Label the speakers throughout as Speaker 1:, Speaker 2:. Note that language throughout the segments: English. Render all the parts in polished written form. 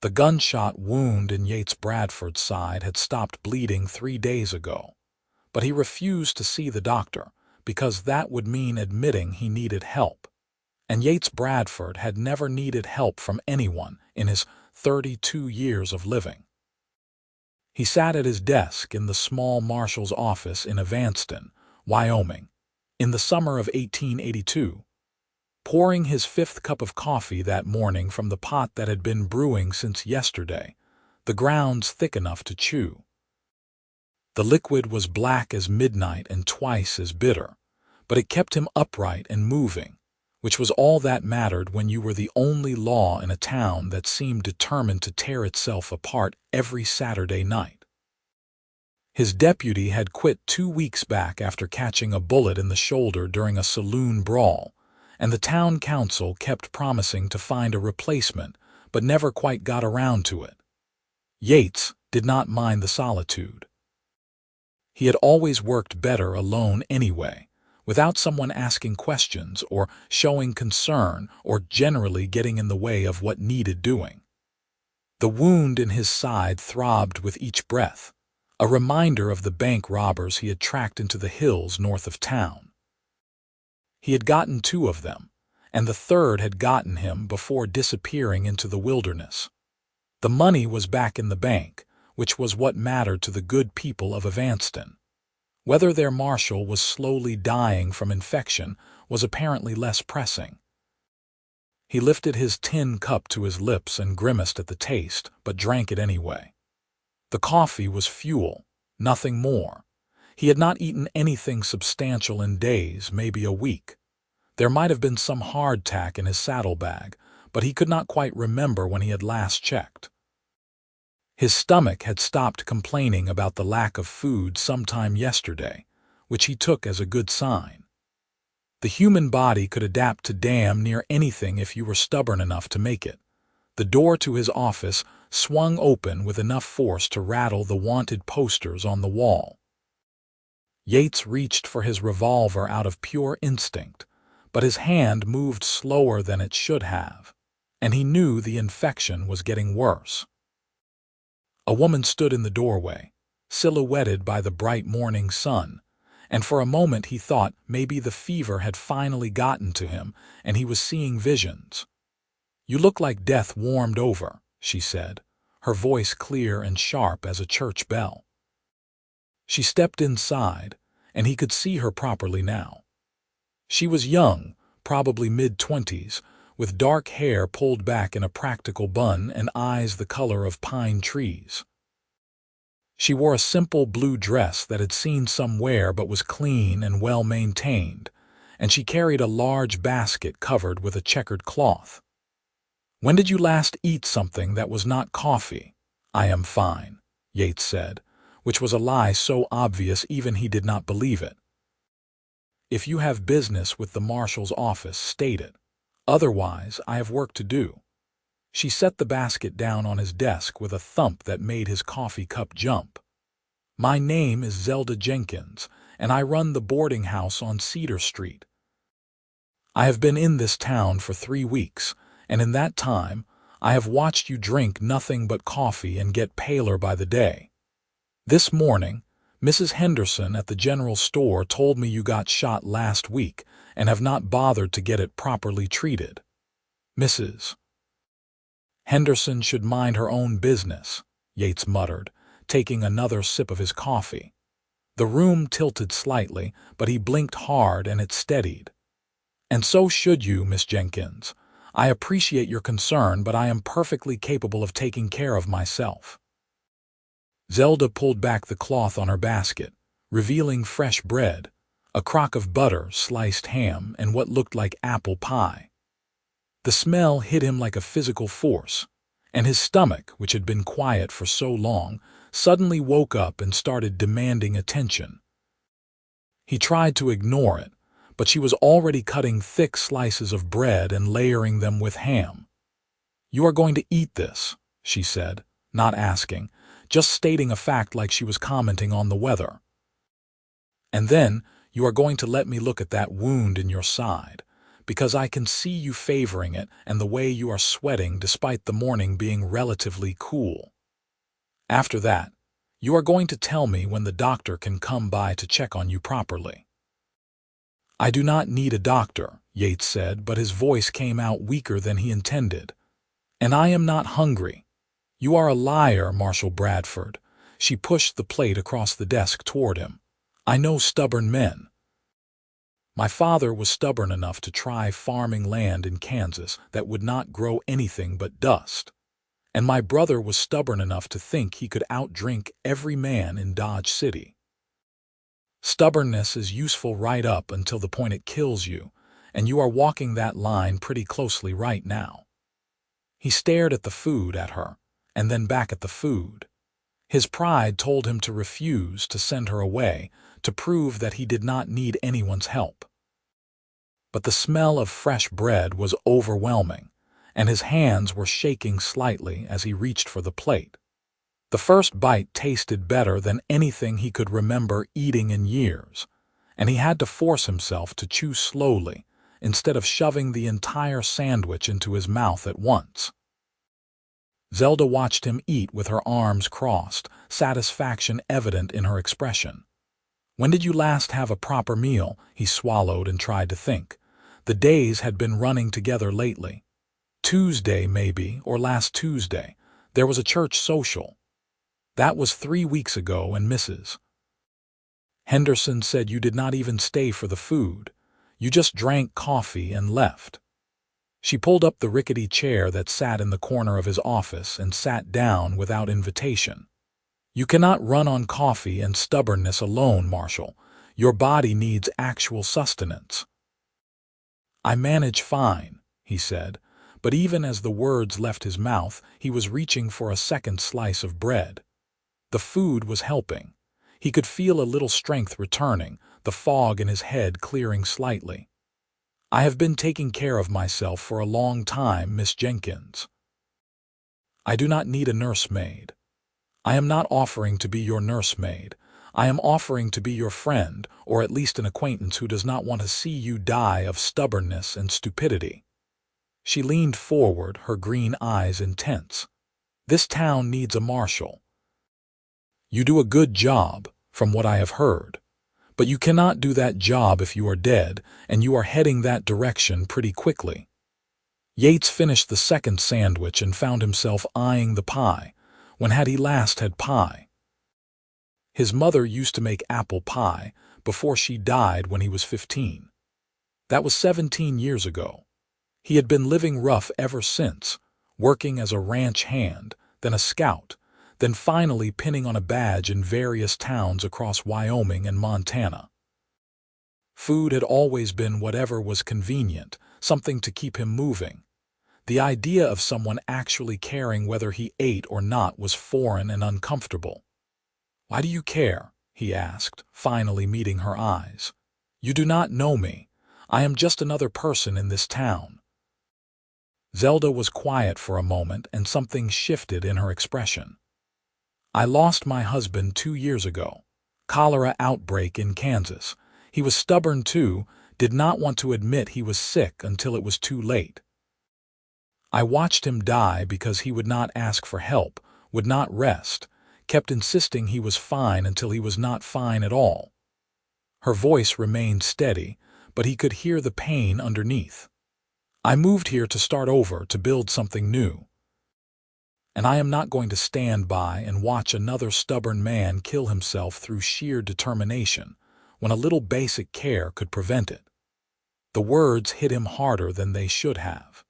Speaker 1: The gunshot wound in Yates Bradford's side had stopped bleeding 3 days ago, but he refused to see the doctor because that would mean admitting he needed help. And Yates Bradford had never needed help from anyone in his 32 years of living. He sat at his desk in the small marshal's office in Evanston, Wyoming, in the summer of 1882, pouring his fifth cup of coffee that morning from the pot that had been brewing since yesterday, the grounds thick enough to chew. The liquid was black as midnight and twice as bitter, but it kept him upright and moving, which was all that mattered when you were the only law in a town that seemed determined to tear itself apart every Saturday night. His deputy had quit 2 weeks back after catching a bullet in the shoulder during a saloon brawl, and the town council kept promising to find a replacement, but never quite got around to it. Yates did not mind the solitude. He had always worked better alone anyway, without someone asking questions or showing concern or generally getting in the way of what needed doing. The wound in his side throbbed with each breath, a reminder of the bank robbers he had tracked into the hills north of town. He had gotten 2 of them, and the third had gotten him before disappearing into the wilderness. The money was back in the bank, which was what mattered to the good people of Evanston. Whether their marshal was slowly dying from infection was apparently less pressing. He lifted his tin cup to his lips and grimaced at the taste, but drank it anyway. The coffee was fuel, nothing more. He had not eaten anything substantial in days, maybe a week. There might have been some hardtack in his saddlebag, but he could not quite remember when he had last checked. His stomach had stopped complaining about the lack of food sometime yesterday, which he took as a good sign. The human body could adapt to damn near anything if you were stubborn enough to make it. The door to his office swung open with enough force to rattle the wanted posters on the wall. Yates reached for his revolver out of pure instinct, but his hand moved slower than it should have, and he knew the infection was getting worse. A woman stood in the doorway, silhouetted by the bright morning sun, and for a moment he thought maybe the fever had finally gotten to him and he was seeing visions. "You look like death warmed over," she said, her voice clear and sharp as a church bell. She stepped inside, and he could see her properly now. She was young, probably mid-20s, with dark hair pulled back in a practical bun and eyes the color of pine trees. She wore a simple blue dress that had seen some wear but was clean and well-maintained, and she carried a large basket covered with a checkered cloth. "When did you last eat something that was not coffee?" "I am fine," Yates said, which was a lie so obvious even he did not believe it. "If you have business with the marshal's office, state it. Otherwise, I have work to do." She set the basket down on his desk with a thump that made his coffee cup jump. "My name is Zelda Jenkins, and I run the boarding house on Cedar Street. I have been in this town for 3 weeks, and in that time, I have watched you drink nothing but coffee and get paler by the day. This morning, Mrs. Henderson at the general store told me you got shot last week and have not bothered to get it properly treated. Mrs. Henderson should mind her own business," Yates muttered, taking another sip of his coffee. The room tilted slightly, but he blinked hard and it steadied. "And so should you, Miss Jenkins. I appreciate your concern, but I am perfectly capable of taking care of myself." Zelda pulled back the cloth on her basket, revealing fresh bread, a crock of butter, sliced ham, and what looked like apple pie. The smell hit him like a physical force, and his stomach, which had been quiet for so long, suddenly woke up and started demanding attention. He tried to ignore it, but she was already cutting thick slices of bread and layering them with ham. "You are going to eat this," she said, not asking, just stating a fact like she was commenting on the weather. "And then you are going to let me look at that wound in your side, because I can see you favoring it and the way you are sweating despite the morning being relatively cool. After that, you are going to tell me when the doctor can come by to check on you properly." "I do not need a doctor," Yates said, but his voice came out weaker than he intended. "And I am not hungry." "You are a liar, Marshal Bradford." She pushed the plate across the desk toward him. "I know stubborn men. My father was stubborn enough to try farming land in Kansas that would not grow anything but dust. And my brother was stubborn enough to think he could outdrink every man in Dodge City. Stubbornness is useful right up until the point it kills you, and you are walking that line pretty closely right now." He stared at the food at her, and then back at the food. His pride told him to refuse to send her away, to prove that he did not need anyone's help. But the smell of fresh bread was overwhelming, and his hands were shaking slightly as he reached for the plate. The first bite tasted better than anything he could remember eating in years, and he had to force himself to chew slowly instead of shoving the entire sandwich into his mouth at once. Zelda watched him eat with her arms crossed, satisfaction evident in her expression. "When did you last have a proper meal?" He swallowed and tried to think. The days had been running together lately. Tuesday, maybe, or last Tuesday. There was a church social. That was 3 weeks ago, and Mrs. Henderson said you did not even stay for the food. You just drank coffee and left. She pulled up the rickety chair that sat in the corner of his office and sat down without invitation. "You cannot run on coffee and stubbornness alone, Marshal. Your body needs actual sustenance." "I manage fine," he said, but even as the words left his mouth, he was reaching for a second slice of bread. The food was helping. He could feel a little strength returning, the fog in his head clearing slightly. "I have been taking care of myself for a long time, Miss Jenkins. I do not need a nursemaid. I am not offering to be your nursemaid. I am offering to be your friend, or at least an acquaintance who does not want to see you die of stubbornness and stupidity." She leaned forward, her green eyes intense. "This town needs a marshal. You do a good job, from what I have heard. But you cannot do that job if you are dead, and you are heading that direction pretty quickly." Yates finished the second sandwich and found himself eyeing the pie. When had he last had pie? His mother used to make apple pie before she died when he was 15. That was 17 years ago. He had been living rough ever since, working as a ranch hand, then a scout, then finally pinning on a badge in various towns across Wyoming and Montana. Food had always been whatever was convenient, something to keep him moving. The idea of someone actually caring whether he ate or not was foreign and uncomfortable. "Why do you care?" he asked, finally meeting her eyes. "You do not know me. I am just another person in this town." Zelda was quiet for a moment, and something shifted in her expression. "I lost my husband 2 years ago. Cholera outbreak in Kansas. He was stubborn too, did not want to admit he was sick until it was too late. I watched him die because he would not ask for help, would not rest, kept insisting he was fine until he was not fine at all." Her voice remained steady, but he could hear the pain underneath. "I moved here to start over, to build something new. And I am not going to stand by and watch another stubborn man kill himself through sheer determination, when a little basic care could prevent it." The words hit him harder than they should have.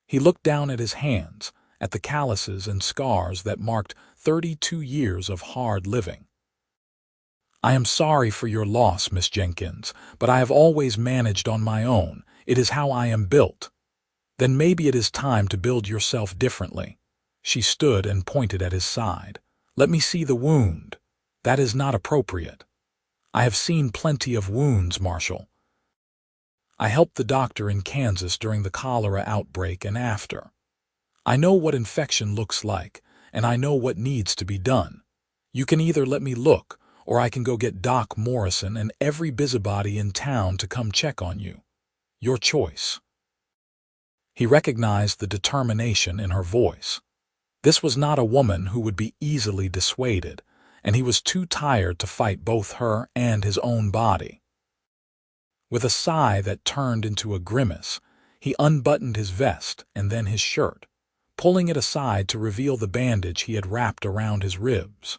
Speaker 1: He looked down at his hands, at the calluses and scars that marked 32 years of hard living. "I am sorry for your loss, Miss Jenkins, but I have always managed on my own. It is how I am built." "Then maybe it is time to build yourself differently." She stood and pointed at his side. "Let me see the wound." "That is not appropriate." "I have seen plenty of wounds, Marshal. I helped the doctor in Kansas during the cholera outbreak and after. I know what infection looks like, and I know what needs to be done. You can either let me look, or I can go get Doc Morrison and every busybody in town to come check on you. Your choice." He recognized the determination in her voice. This was not a woman who would be easily dissuaded, and he was too tired to fight both her and his own body. With a sigh that turned into a grimace, he unbuttoned his vest and then his shirt, pulling it aside to reveal the bandage he had wrapped around his ribs.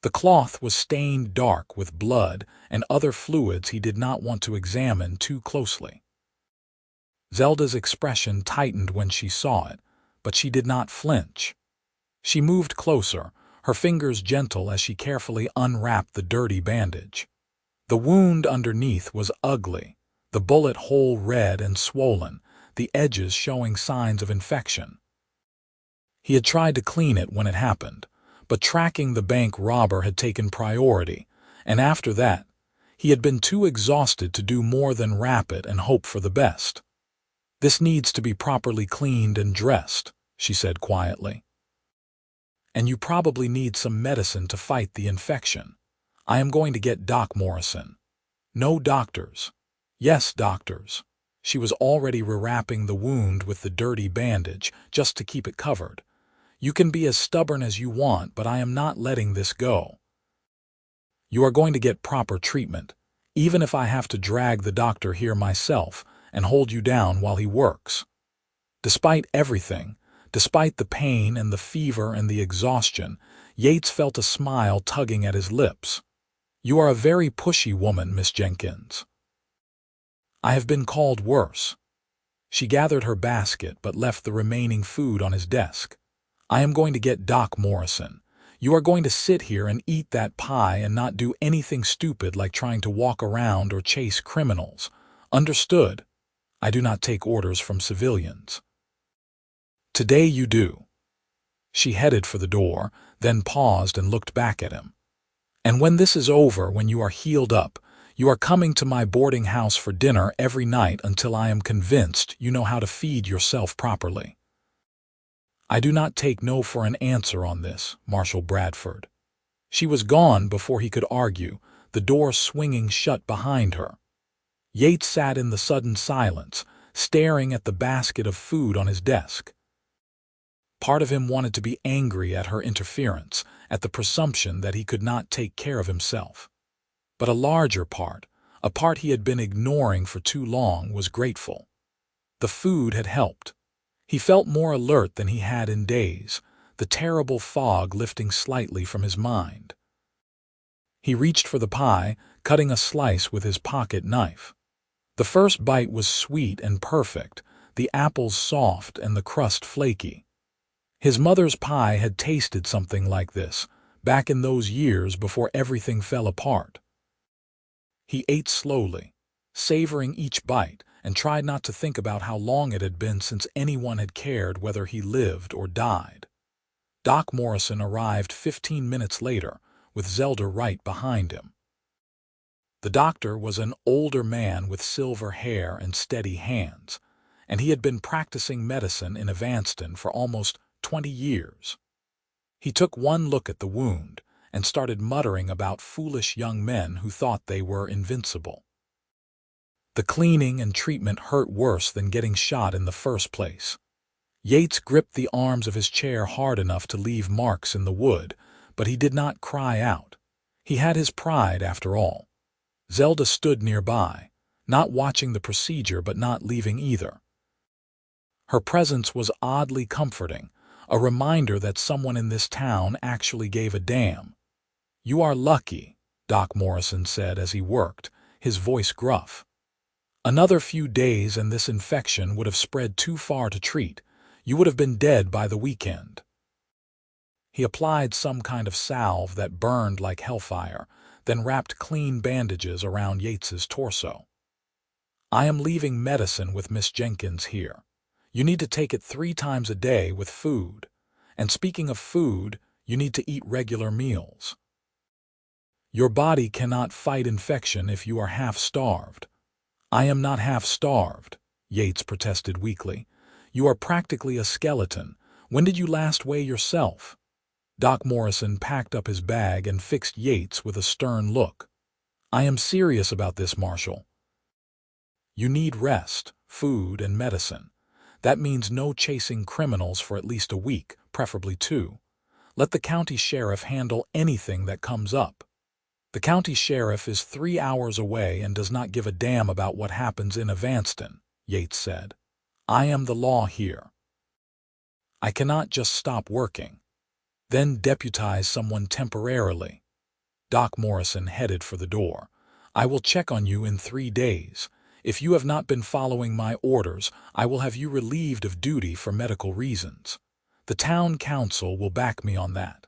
Speaker 1: The cloth was stained dark with blood and other fluids he did not want to examine too closely. Zelda's expression tightened when she saw it, but she did not flinch. She moved closer, her fingers gentle as she carefully unwrapped the dirty bandage. The wound underneath was ugly, the bullet hole red and swollen, the edges showing signs of infection. He had tried to clean it when it happened, but tracking the bank robber had taken priority, and after that, he had been too exhausted to do more than wrap it and hope for the best. "This needs to be properly cleaned and dressed," she said quietly. "And you probably need some medicine to fight the infection. I am going to get Doc Morrison." "No doctors." "Yes, doctors." She was already rewrapping the wound with the dirty bandage, just to keep it covered. "You can be as stubborn as you want, but I am not letting this go. You are going to get proper treatment, even if I have to drag the doctor here myself and hold you down while he works." Despite everything, despite the pain and the fever and the exhaustion, Yates felt a smile tugging at his lips. "You are a very pushy woman, Miss Jenkins." "I have been called worse." She gathered her basket but left the remaining food on his desk. "I am going to get Doc Morrison. You are going to sit here and eat that pie and not do anything stupid like trying to walk around or chase criminals. Understood? I do not take orders from civilians." "Today you do." She headed for the door, then paused and looked back at him. "And when this is over, when you are healed up, you are coming to my boarding house for dinner every night until I am convinced you know how to feed yourself properly." "I do not take no for an answer on this, Marshal Bradford." She was gone before he could argue, the door swinging shut behind her. Yates sat in the sudden silence, staring at the basket of food on his desk. Part of him wanted to be angry at her interference, at the presumption that he could not take care of himself. But a larger part, a part he had been ignoring for too long, was grateful. The food had helped. He felt more alert than he had in days, the terrible fog lifting slightly from his mind. He reached for the pie, cutting a slice with his pocket knife. The first bite was sweet and perfect, the apples soft and the crust flaky. His mother's pie had tasted something like this, back in those years before everything fell apart. He ate slowly, savoring each bite, and tried not to think about how long it had been since anyone had cared whether he lived or died. Doc Morrison arrived 15 minutes later, with Zelda right behind him. The doctor was an older man with silver hair and steady hands, and he had been practicing medicine in Evanston for almost 20 years. He took one look at the wound and started muttering about foolish young men who thought they were invincible. The cleaning and treatment hurt worse than getting shot in the first place. Yates gripped the arms of his chair hard enough to leave marks in the wood, but he did not cry out. He had his pride, after all. Zelda stood nearby, not watching the procedure but not leaving either. Her presence was oddly comforting, a reminder that someone in this town actually gave a damn. "You are lucky," Doc Morrison said as he worked, his voice gruff. "Another few days and this infection would have spread too far to treat. You would have been dead by the weekend." He applied some kind of salve that burned like hellfire, then wrapped clean bandages around Yates's torso. "I am leaving medicine with Miss Jenkins here. You need to take it 3 times a day with food. And speaking of food, you need to eat regular meals. Your body cannot fight infection if you are half-starved." "I am not half-starved," Yates protested weakly. "You are practically a skeleton. When did you last weigh yourself?" Doc Morrison packed up his bag and fixed Yates with a stern look. "I am serious about this, Marshal." You need rest, food, and medicine. That means no chasing criminals for at least a week, preferably 2. Let the county sheriff handle anything that comes up. The county sheriff is 3 hours away and does not give a damn about what happens in Evanston, Yates said. I am the law here. I cannot just stop working. Then deputize someone temporarily. Doc Morrison headed for the door. I will check on you in 3 days. If you have not been following my orders, I will have you relieved of duty for medical reasons. The town council will back me on that.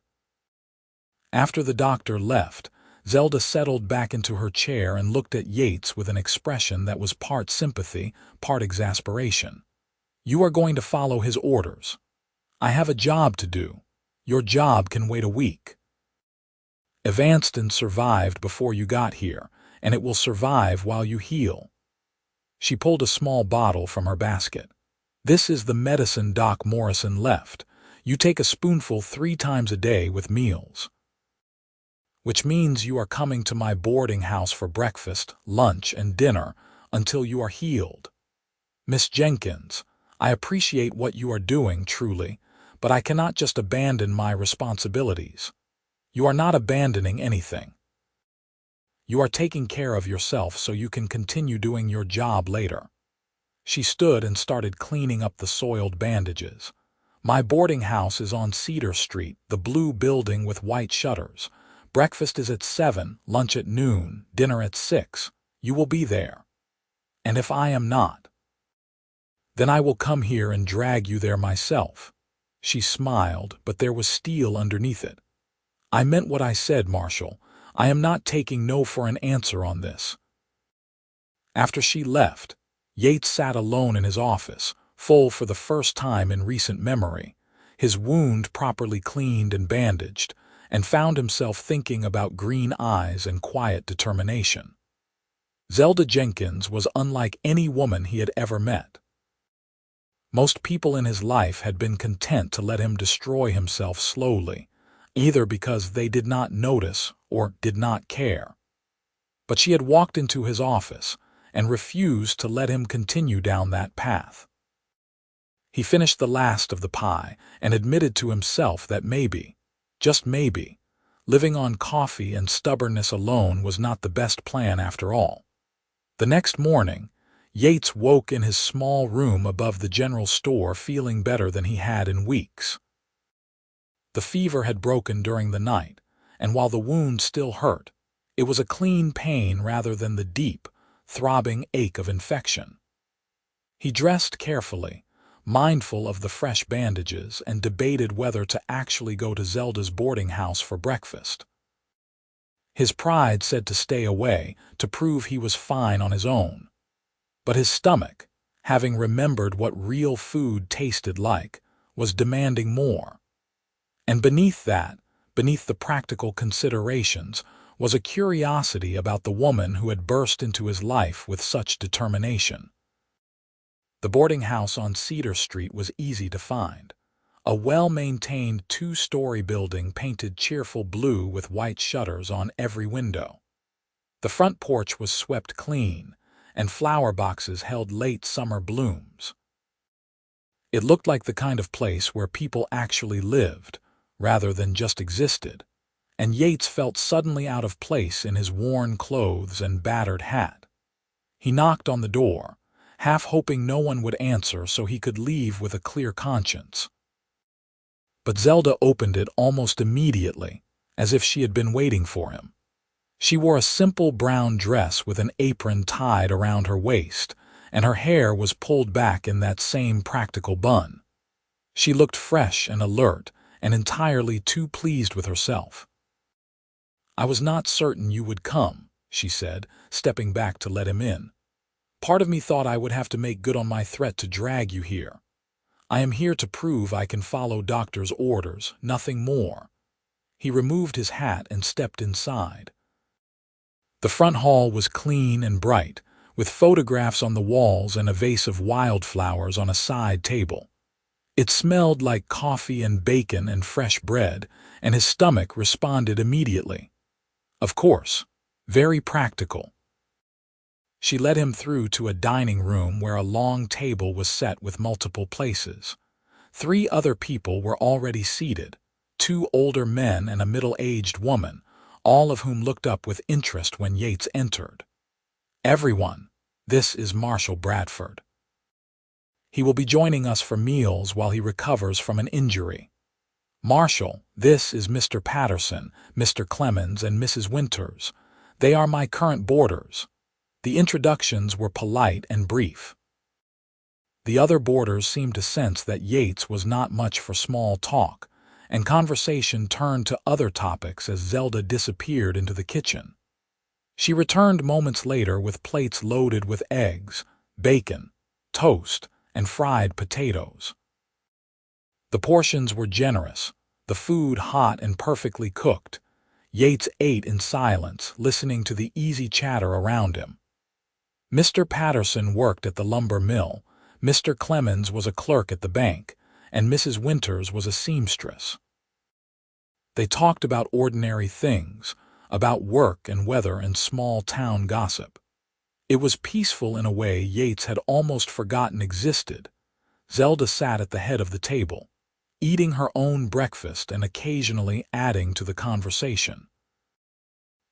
Speaker 1: After the doctor left, Zelda settled back into her chair and looked at Yates with an expression that was part sympathy, part exasperation. You are going to follow his orders. I have a job to do. Your job can wait a week. Evanston survived before you got here, and it will survive while you heal. She pulled a small bottle from her basket. This is the medicine Doc Morrison left. You take a spoonful 3 times a day with meals. Which means you are coming to my boarding house for breakfast, lunch, and dinner until you are healed. Miss Jenkins, I appreciate what you are doing, truly, but I cannot just abandon my responsibilities. You are not abandoning anything. You are taking care of yourself so you can continue doing your job later. She stood and started cleaning up the soiled bandages. My boarding house is on Cedar Street, the blue building with white shutters. Breakfast is at 7, lunch at noon, dinner at 6. You will be there. And if I am not, then I will come here and drag you there myself. She smiled, but there was steel underneath it. I meant what I said, Marshal. I am not taking no for an answer on this. After she left, Yates sat alone in his office, full for the first time in recent memory, his wound properly cleaned and bandaged, and found himself thinking about green eyes and quiet determination. Zelda Jenkins was unlike any woman he had ever met. Most people in his life had been content to let him destroy himself slowly, either because they did not notice or did not care. But she had walked into his office and refused to let him continue down that path. He finished the last of the pie and admitted to himself that maybe, just maybe, living on coffee and stubbornness alone was not the best plan after all. The next morning, Yates woke in his small room above the general store feeling better than he had in weeks. The fever had broken during the night, and while the wound still hurt, it was a clean pain rather than the deep, throbbing ache of infection. He dressed carefully, mindful of the fresh bandages, and debated whether to actually go to Zelda's boarding house for breakfast. His pride said to stay away, to prove he was fine on his own. But his stomach, having remembered what real food tasted like, was demanding more. And beneath that, beneath the practical considerations, was a curiosity about the woman who had burst into his life with such determination. The boarding house on Cedar Street was easy to find. A well-maintained 2-story building painted cheerful blue with white shutters on every window. The front porch was swept clean, and flower boxes held late summer blooms. It looked like the kind of place where people actually lived, rather than just existed, and Yates felt suddenly out of place in his worn clothes and battered hat. He knocked on the door, half hoping no one would answer so he could leave with a clear conscience. But Zelda opened it almost immediately, as if she had been waiting for him. She wore a simple brown dress with an apron tied around her waist, and her hair was pulled back in that same practical bun. She looked fresh and alert, and entirely too pleased with herself. "I was not certain you would come," she said, stepping back to let him in. "Part of me thought I would have to make good on my threat to drag you here. I am here to prove I can follow doctor's orders, nothing more." He removed his hat and stepped inside. The front hall was clean and bright, with photographs on the walls and a vase of wildflowers on a side table. It smelled like coffee and bacon and fresh bread, and his stomach responded immediately. Of course, very practical. She led him through to a dining room where a long table was set with multiple places. 3 other people were already seated, 2 older men and a middle-aged woman, all of whom looked up with interest when Yates entered. "Everyone, this is Marshal Bradford. He will be joining us for meals while he recovers from an injury. Marshal, this is Mr. Patterson, Mr. Clemens, and Mrs. Winters. They are my current boarders." The introductions were polite and brief. The other boarders seemed to sense that Yates was not much for small talk, and conversation turned to other topics as Zelda disappeared into the kitchen. She returned moments later with plates loaded with eggs, bacon, toast, and fried potatoes. The portions were generous, the food hot and perfectly cooked. Yates ate in silence, listening to the easy chatter around him. Mr. Patterson worked at the lumber mill, Mr. Clemens was a clerk at the bank, and Mrs. Winters was a seamstress. They talked about ordinary things, about work and weather and small-town gossip. It was peaceful in a way Yates had almost forgotten existed. Zelda sat at the head of the table, eating her own breakfast and occasionally adding to the conversation.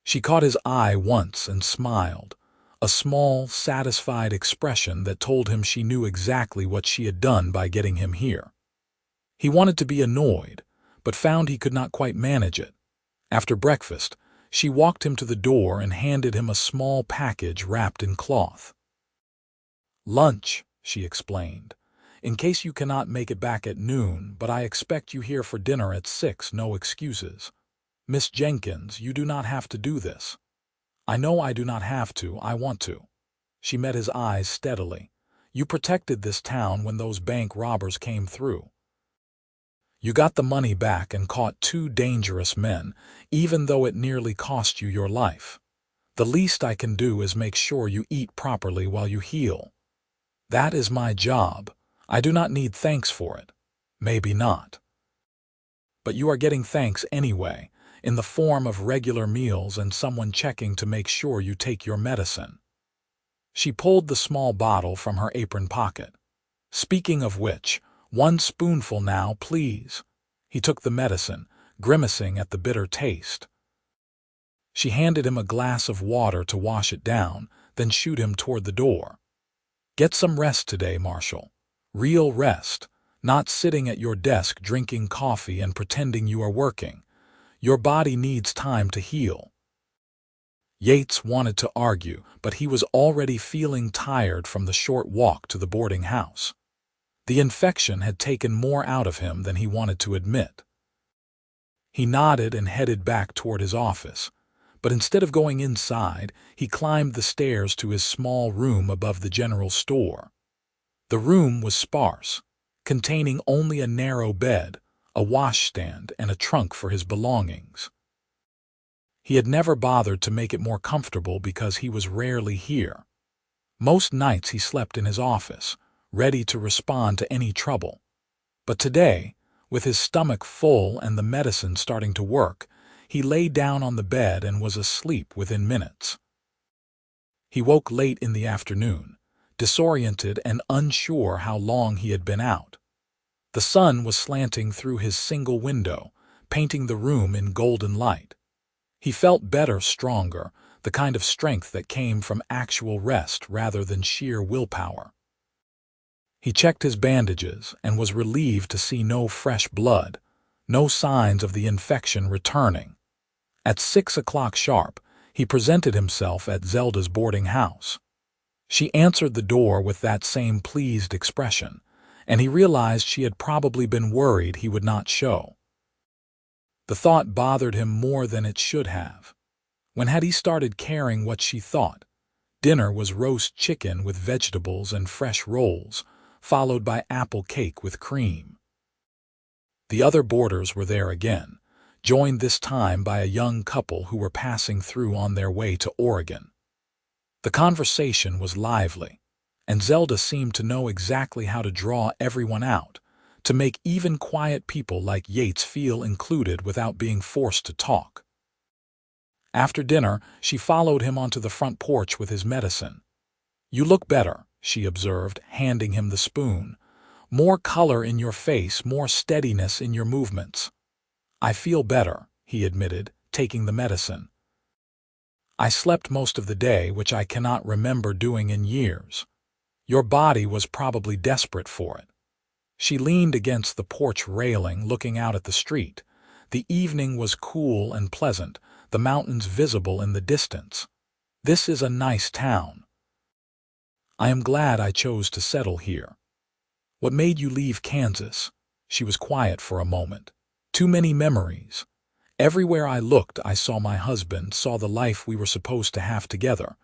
Speaker 1: She caught his eye once and smiled, a small, satisfied expression that told him she knew exactly what she had done by getting him here. He wanted to be annoyed, but found he could not quite manage it. After breakfast, she walked him to the door and handed him a small package wrapped in cloth. "Lunch," she explained, "in case you cannot make it back at noon, but I expect you here for dinner at 6, no excuses. Miss Jenkins, you do not have to do this." "I know I do not have to, I want to." She met his eyes steadily. "You protected this town when those bank robbers came through. You got the money back and caught 2 dangerous men, even though it nearly cost you your life. The least I can do is make sure you eat properly while you heal. That is my job. I do not need thanks for it. Maybe not. But you are getting thanks anyway, in the form of regular meals and someone checking to make sure you take your medicine." She pulled the small bottle from her apron pocket. "Speaking of which, 1 spoonful now, please." He took the medicine, grimacing at the bitter taste. She handed him a glass of water to wash it down, then shooed him toward the door. "Get some rest today, Marshal. Real rest, not sitting at your desk drinking coffee and pretending you are working. Your body needs time to heal." Yates wanted to argue, but he was already feeling tired from the short walk to the boarding house. The infection had taken more out of him than he wanted to admit. He nodded and headed back toward his office, but instead of going inside, he climbed the stairs to his small room above the general store. The room was sparse, containing only a narrow bed, a washstand, and a trunk for his belongings. He had never bothered to make it more comfortable because he was rarely here. Most nights he slept in his office, ready to respond to any trouble. But today, with his stomach full and the medicine starting to work, he lay down on the bed and was asleep within minutes. He woke late in the afternoon, disoriented and unsure how long he had been out. The sun was slanting through his single window, painting the room in golden light. He felt better, stronger, the kind of strength that came from actual rest rather than sheer willpower. He checked his bandages and was relieved to see no fresh blood, no signs of the infection returning. At 6 o'clock sharp, he presented himself at Zelda's boarding house. She answered the door with that same pleased expression, and he realized she had probably been worried he would not show. The thought bothered him more than it should have. When had he started caring what she thought? Dinner was roast chicken with vegetables and fresh rolls, followed by apple cake with cream. The other boarders were there again, joined this time by a young couple who were passing through on their way to Oregon. The conversation was lively, and Zelda seemed to know exactly how to draw everyone out, to make even quiet people like Yates feel included without being forced to talk. After dinner, she followed him onto the front porch with his medicine. "You look better," she observed, handing him the spoon. "More color in your face, more steadiness in your movements." "I feel better," he admitted, taking the medicine. "I slept most of the day, which I cannot remember doing in years. Your body was probably desperate for it." She leaned against the porch railing, looking out at the street. The evening was cool and pleasant, the mountains visible in the distance. "This is a nice town. I am glad I chose to settle here." "What made you leave Kansas?" She was quiet for a moment. "Too many memories. Everywhere I looked, I saw my husband, saw the life we were supposed to have together.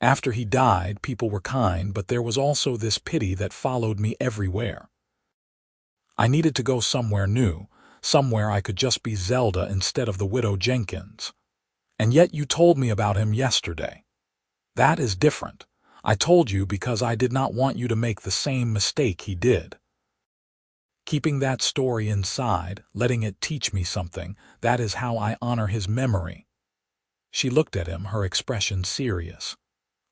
Speaker 1: After he died, people were kind, but there was also this pity that followed me everywhere. I needed to go somewhere new, somewhere I could just be Zelda instead of the widow Jenkins. And yet you told me about him yesterday. That is different. I told you because I did not want you to make the same mistake he did. Keeping that story inside, letting it teach me something, that is how I honor his memory." She looked at him, her expression serious.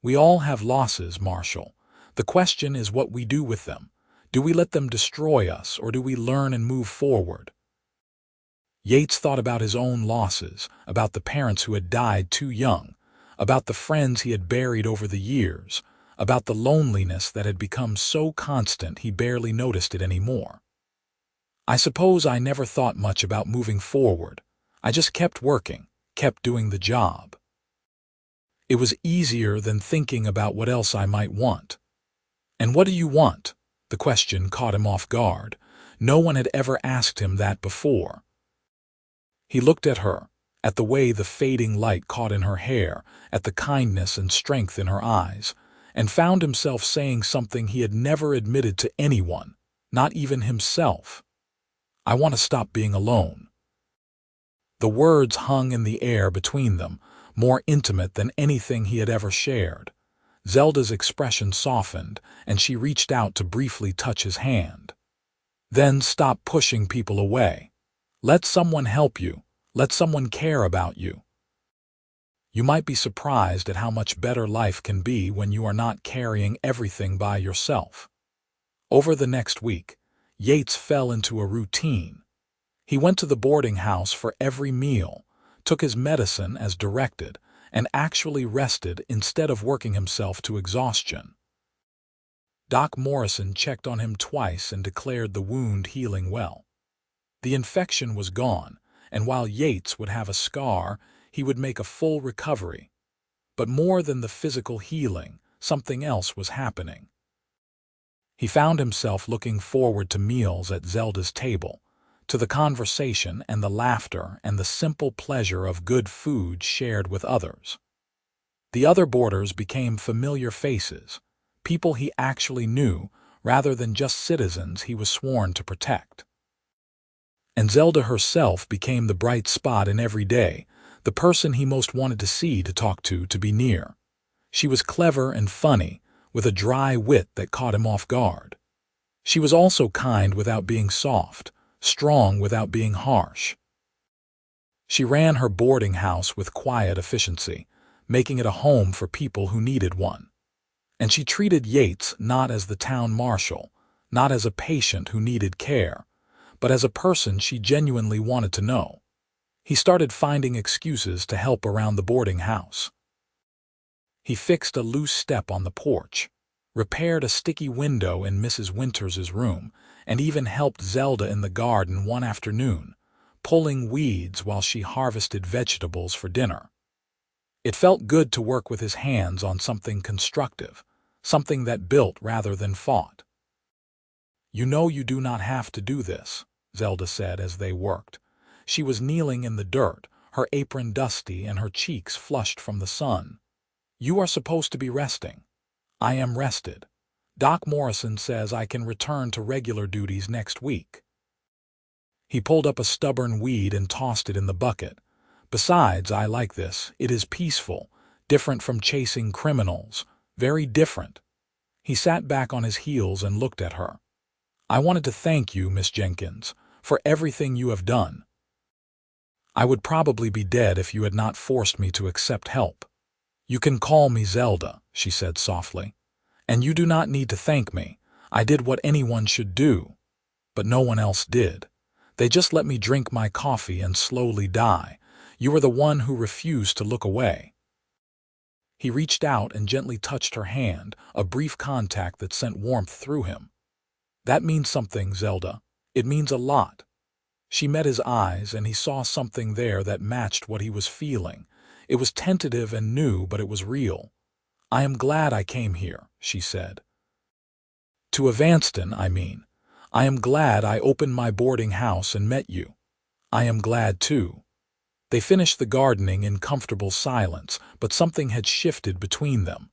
Speaker 1: "We all have losses, Marshal. The question is what we do with them. Do we let them destroy us, or do we learn and move forward?" Yates thought about his own losses, about the parents who had died too young, about the friends he had buried over the years, about the loneliness that had become so constant he barely noticed it anymore. "I suppose I never thought much about moving forward. I just kept working, kept doing the job. It was easier than thinking about what else I might want." "And what do you want?" The question caught him off guard. No one had ever asked him that before. He looked at her, at the way the fading light caught in her hair, at the kindness and strength in her eyes, and found himself saying something he had never admitted to anyone, not even himself. "I want to stop being alone." The words hung in the air between them, more intimate than anything he had ever shared. Zelda's expression softened, and she reached out to briefly touch his hand. "Then stop pushing people away. Let someone help you. Let someone care about you. You might be surprised at how much better life can be when you are not carrying everything by yourself." Over the next week, Yates fell into a routine. He went to the boarding house for every meal, took his medicine as directed, and actually rested instead of working himself to exhaustion. Doc Morrison checked on him twice and declared the wound healing well. The infection was gone, and while Yates would have a scar, he would make a full recovery. But more than the physical healing, something else was happening. He found himself looking forward to meals at Zelda's table, to the conversation and the laughter and the simple pleasure of good food shared with others. The other boarders became familiar faces, people he actually knew rather than just citizens he was sworn to protect. And Zelda herself became the bright spot in every day, the person he most wanted to see, to talk to be near. She was clever and funny, with a dry wit that caught him off guard. She was also kind without being soft, strong without being harsh. She ran her boarding house with quiet efficiency, making it a home for people who needed one. And she treated Yates not as the town marshal, not as a patient who needed care, but as a person she genuinely wanted to know. He started finding excuses to help around the boarding house. He fixed a loose step on the porch, repaired a sticky window in Mrs. Winters's room, and even helped Zelda in the garden one afternoon, pulling weeds while she harvested vegetables for dinner. It felt good to work with his hands on something constructive, something that built rather than fought. "You know you do not have to do this," Zelda said as they worked. She was kneeling in the dirt, her apron dusty and her cheeks flushed from the sun. "You are supposed to be resting." "I am rested. Doc Morrison says I can return to regular duties next week." He pulled up a stubborn weed and tossed it in the bucket. "Besides, I like this. It is peaceful, different from chasing criminals, very different." He sat back on his heels and looked at her. "I wanted to thank you, Miss Jenkins, for everything you have done. I would probably be dead if you had not forced me to accept help." "You can call me Zelda," she said softly. And you do not need to thank me. I did what anyone should do. But no one else did. They just let me drink my coffee and slowly die. You were the one who refused to look away." He reached out and gently touched her hand, a brief contact that sent warmth through him. "That means something, Zelda. It means a lot." She met his eyes, and he saw something there that matched what he was feeling. It was tentative and new, but it was real. "I am glad I came here," she said. "To Evanston, I mean. I am glad I opened my boarding house and met you. I am glad, too." They finished the gardening in comfortable silence, but something had shifted between them.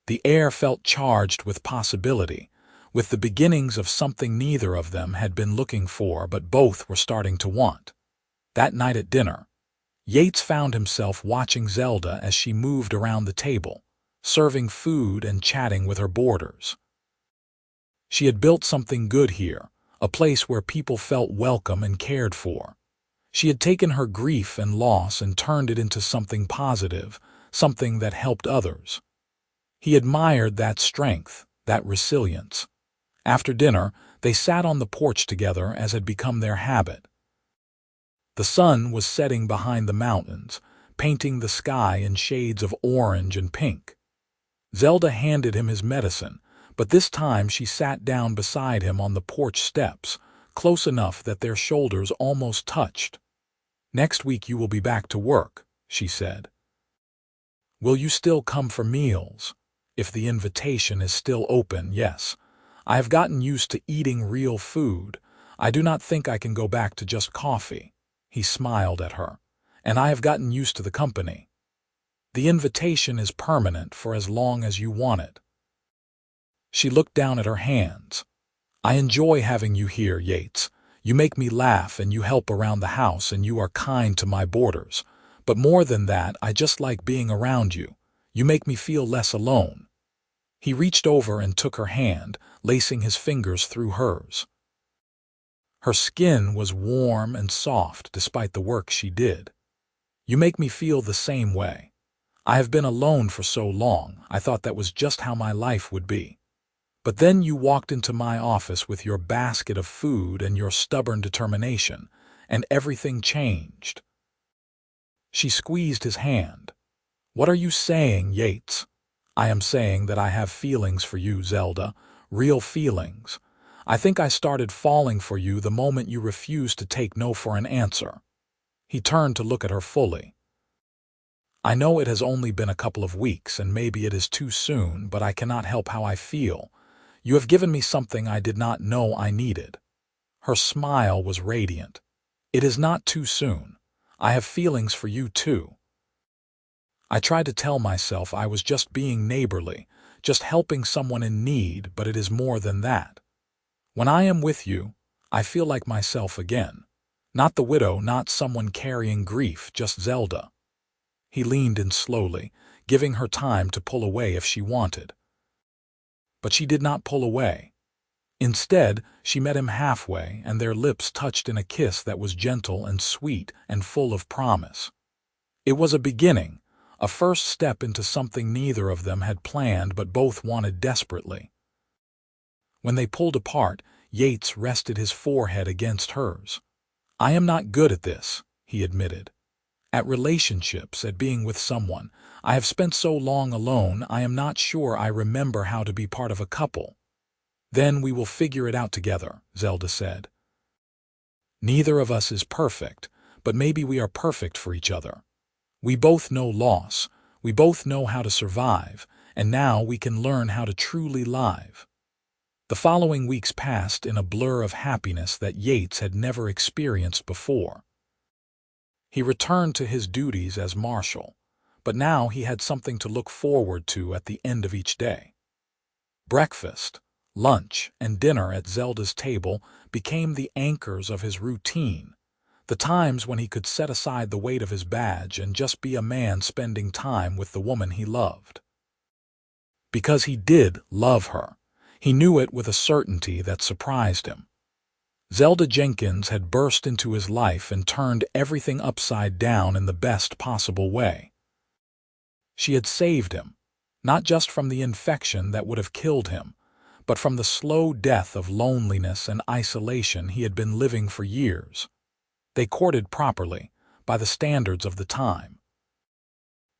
Speaker 1: The air felt charged with possibility, with the beginnings of something neither of them had been looking for but both were starting to want. That night at dinner, Yates found himself watching Zelda as she moved around the table, serving food and chatting with her boarders. She had built something good here, a place where people felt welcome and cared for. She had taken her grief and loss and turned it into something positive, something that helped others. He admired that strength, that resilience. After dinner, they sat on the porch together as had become their habit. The sun was setting behind the mountains, painting the sky in shades of orange and pink. Zelda handed him his medicine, but this time she sat down beside him on the porch steps, close enough that their shoulders almost touched. "Next week you will be back to work," she said. "Will you still come for meals? If the invitation is still open, yes. I have gotten used to eating real food. I do not think I can go back to just coffee." He smiled at her. "And I have gotten used to the company. The invitation is permanent for as long as you want it." She looked down at her hands. "I enjoy having you here, Yates. You make me laugh and you help around the house and you are kind to my boarders. But more than that, I just like being around you. You make me feel less alone." He reached over and took her hand, lacing his fingers through hers. Her skin was warm and soft despite the work she did. "You make me feel the same way. I have been alone for so long, I thought that was just how my life would be. But then you walked into my office with your basket of food and your stubborn determination, and everything changed." She squeezed his hand. "What are you saying, Yates?" "I am saying that I have feelings for you, Zelda, real feelings. I think I started falling for you the moment you refused to take no for an answer." He turned to look at her fully. "I know it has only been a couple of weeks and maybe it is too soon, but I cannot help how I feel. You have given me something I did not know I needed." Her smile was radiant. "It is not too soon. I have feelings for you too. I tried to tell myself I was just being neighborly, just helping someone in need, but it is more than that. When I am with you, I feel like myself again. Not the widow, not someone carrying grief, just Zelda." He leaned in slowly, giving her time to pull away if she wanted. But she did not pull away. Instead, she met him halfway, and their lips touched in a kiss that was gentle and sweet and full of promise. It was a beginning, a first step into something neither of them had planned but both wanted desperately. When they pulled apart, Yates rested his forehead against hers. "I am not good at this," he admitted. "At relationships, at being with someone. I have spent so long alone, I am not sure I remember how to be part of a couple." "Then we will figure it out together," Zelda said. "Neither of us is perfect, but maybe we are perfect for each other. We both know loss, we both know how to survive, and now we can learn how to truly live." The following weeks passed in a blur of happiness that Yates had never experienced before. He returned to his duties as marshal, but now he had something to look forward to at the end of each day. Breakfast, lunch, and dinner at Zelda's table became the anchors of his routine, the times when he could set aside the weight of his badge and just be a man spending time with the woman he loved. Because he did love her. He knew it with a certainty that surprised him. Zelda Jenkins had burst into his life and turned everything upside down in the best possible way. She had saved him, not just from the infection that would have killed him, but from the slow death of loneliness and isolation he had been living for years. They courted properly, by the standards of the time.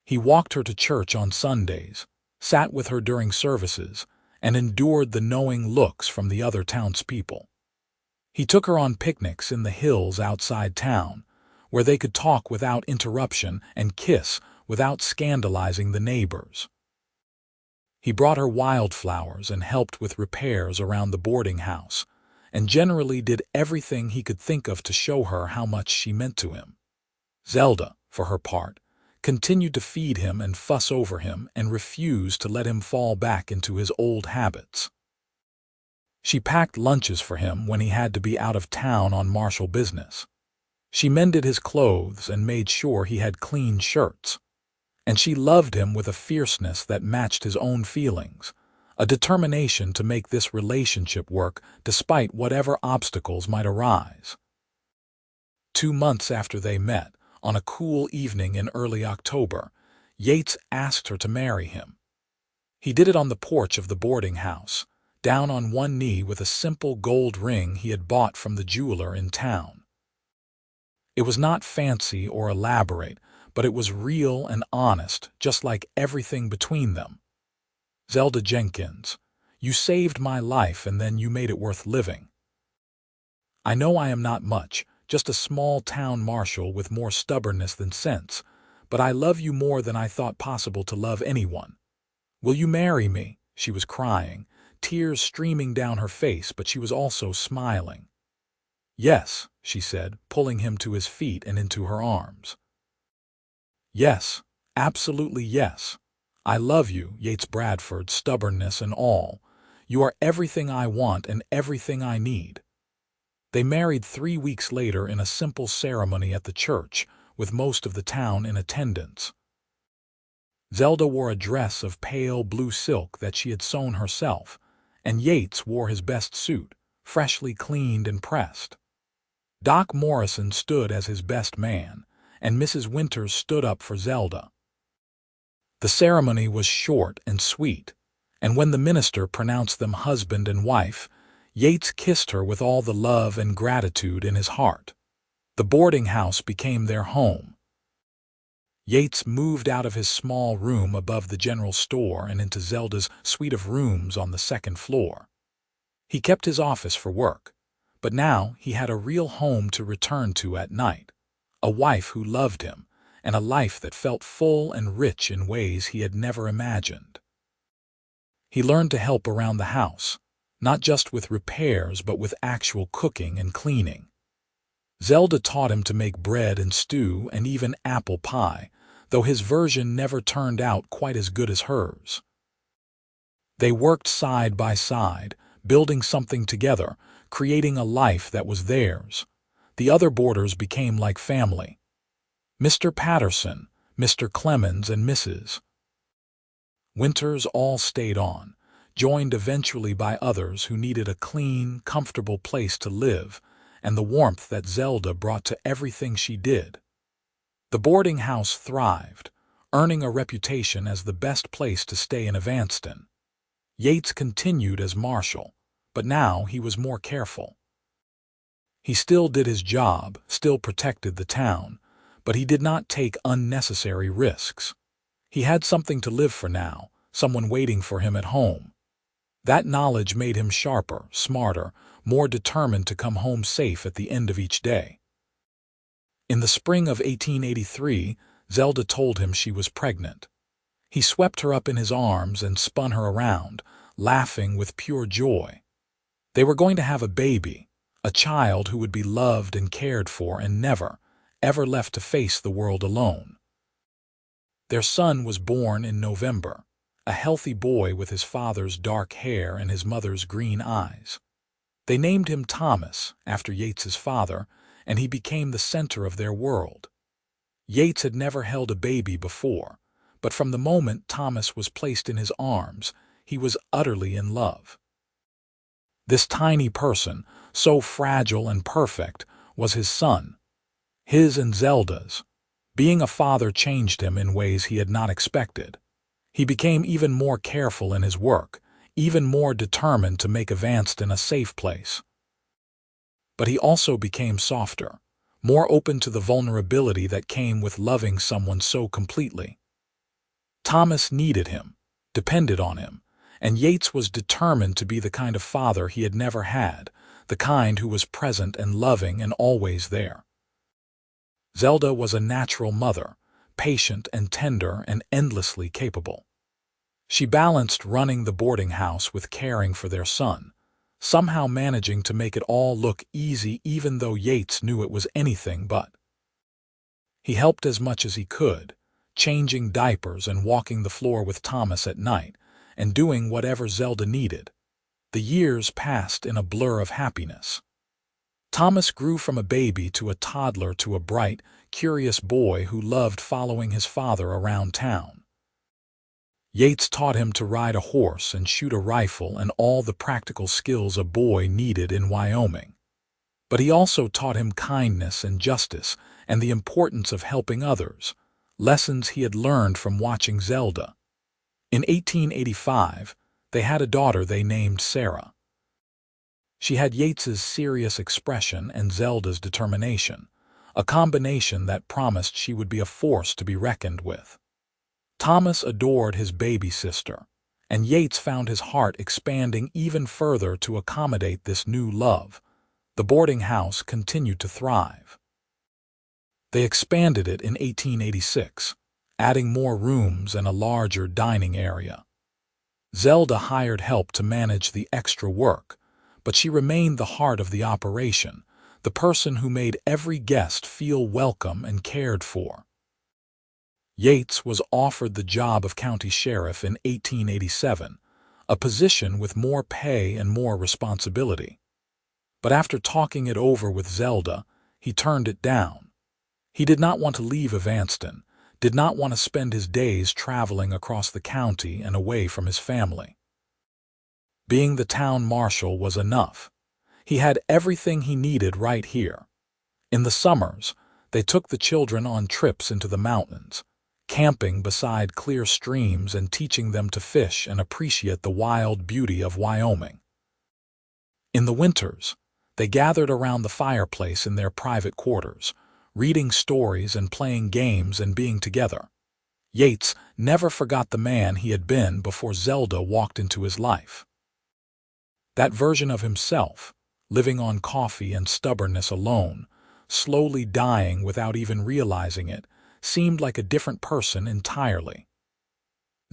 Speaker 1: He walked her to church on Sundays, sat with her during services, and endured the knowing looks from the other townspeople. He took her on picnics in the hills outside town, where they could talk without interruption and kiss without scandalizing the neighbors. He brought her wildflowers and helped with repairs around the boarding house, and generally did everything he could think of to show her how much she meant to him. Zelda, for her part, continued to feed him and fuss over him and refused to let him fall back into his old habits. She packed lunches for him when he had to be out of town on marshal business. She mended his clothes and made sure he had clean shirts. And she loved him with a fierceness that matched his own feelings, a determination to make this relationship work despite whatever obstacles might arise. 2 months after they met, on a cool evening in early October, Yates asked her to marry him. He did it on the porch of the boarding house, down on one knee with a simple gold ring he had bought from the jeweler in town. It was not fancy or elaborate, but it was real and honest, just like everything between them. Zelda Jenkins, you saved my life and then you made it worth living. I know I am not much, just a small town marshal with more stubbornness than sense, but I love you more than I thought possible to love anyone. Will you marry me? She was crying, tears streaming down her face, but she was also smiling. Yes, she said, pulling him to his feet and into her arms. Yes, absolutely yes. I love you, Yates Bradford, stubbornness and all. You are everything I want and everything I need. They married 3 weeks later in a simple ceremony at the church, with most of the town in attendance. Zelda wore a dress of pale blue silk that she had sewn herself, and Yates wore his best suit, freshly cleaned and pressed. Doc Morrison stood as his best man, and Mrs. Winters stood up for Zelda. The ceremony was short and sweet, and when the minister pronounced them husband and wife, Yates kissed her with all the love and gratitude in his heart. The boarding house became their home. Yates moved out of his small room above the general store and into Zelda's suite of rooms on the 2nd floor. He kept his office for work, but now he had a real home to return to at night, a wife who loved him, and a life that felt full and rich in ways he had never imagined. He learned to help around the house, not just with repairs but with actual cooking and cleaning. Zelda taught him to make bread and stew and even apple pie, though his version never turned out quite as good as hers. They worked side by side, building something together, creating a life that was theirs. The other boarders became like family. Mr. Patterson, Mr. Clemens, and Mrs. Winters all stayed on, joined eventually by others who needed a clean, comfortable place to live, and the warmth that Zelda brought to everything she did. The boarding house thrived, earning a reputation as the best place to stay in Evanston. Yates continued as marshal, but now he was more careful. He still did his job, still protected the town, but he did not take unnecessary risks. He had something to live for now, someone waiting for him at home. That knowledge made him sharper, smarter, more determined to come home safe at the end of each day. In the spring of 1883, Zelda told him she was pregnant. He swept her up in his arms and spun her around, laughing with pure joy. They were going to have a baby, a child who would be loved and cared for and never, ever left to face the world alone. Their son was born in November, a healthy boy with his father's dark hair and his mother's green eyes. They named him Thomas, after Yates's father, and he became the center of their world. Yates had never held a baby before, but from the moment Thomas was placed in his arms, he was utterly in love. This tiny person, so fragile and perfect, was his son, his and Zelda's. Being a father changed him in ways he had not expected. He became even more careful in his work, even more determined to make Advanced in a safe place. But he also became softer, more open to the vulnerability that came with loving someone so completely. Thomas needed him, depended on him, and Yates was determined to be the kind of father he had never had, the kind who was present and loving and always there. Zelda was a natural mother, patient and tender and endlessly capable. She balanced running the boarding house with caring for their son, somehow managing to make it all look easy even though Yates knew it was anything but. He helped as much as he could, changing diapers and walking the floor with Thomas at night, and doing whatever Zelda needed. The years passed in a blur of happiness. Thomas grew from a baby to a toddler to a bright, curious boy who loved following his father around town. Yates taught him to ride a horse and shoot a rifle and all the practical skills a boy needed in Wyoming. But he also taught him kindness and justice and the importance of helping others, lessons he had learned from watching Zelda. In 1885, they had a daughter they named Sarah. She had Yates's serious expression and Zelda's determination, a combination that promised she would be a force to be reckoned with. Thomas adored his baby sister, and Yates found his heart expanding even further to accommodate this new love. The boarding house continued to thrive. They expanded it in 1886, adding more rooms and a larger dining area. Zelda hired help to manage the extra work, but she remained the heart of the operation, the person who made every guest feel welcome and cared for. Yates was offered the job of county sheriff in 1887, a position with more pay and more responsibility. But after talking it over with Zelda, he turned it down. He did not want to leave Evanston, did not want to spend his days traveling across the county and away from his family. Being the town marshal was enough. He had everything he needed right here. In the summers, they took the children on trips into the mountains, camping beside clear streams and teaching them to fish and appreciate the wild beauty of Wyoming. In the winters, they gathered around the fireplace in their private quarters, reading stories and playing games and being together. Yates never forgot the man he had been before Zelda walked into his life. That version of himself, living on coffee and stubbornness alone, slowly dying without even realizing it, seemed like a different person entirely.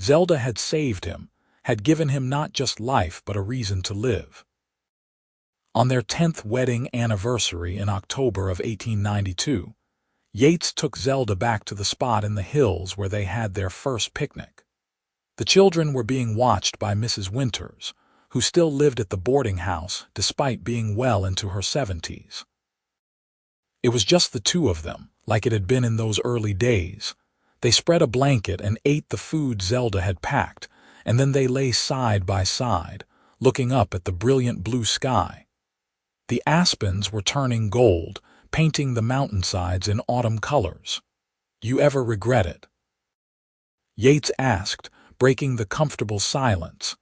Speaker 1: Zelda had saved him, had given him not just life but a reason to live. On their 10th wedding anniversary in October of 1892, Yates took Zelda back to the spot in the hills where they had their first picnic. The children were being watched by Mrs. Winters, who still lived at the boarding house despite being well into her 70s. It was just the two of them, like it had been in those early days. They spread a blanket and ate the food Zelda had packed, and then they lay side by side, looking up at the brilliant blue sky. The aspens were turning gold, painting the mountainsides in autumn colors. "You ever regret it?" Yates asked, breaking the comfortable silence.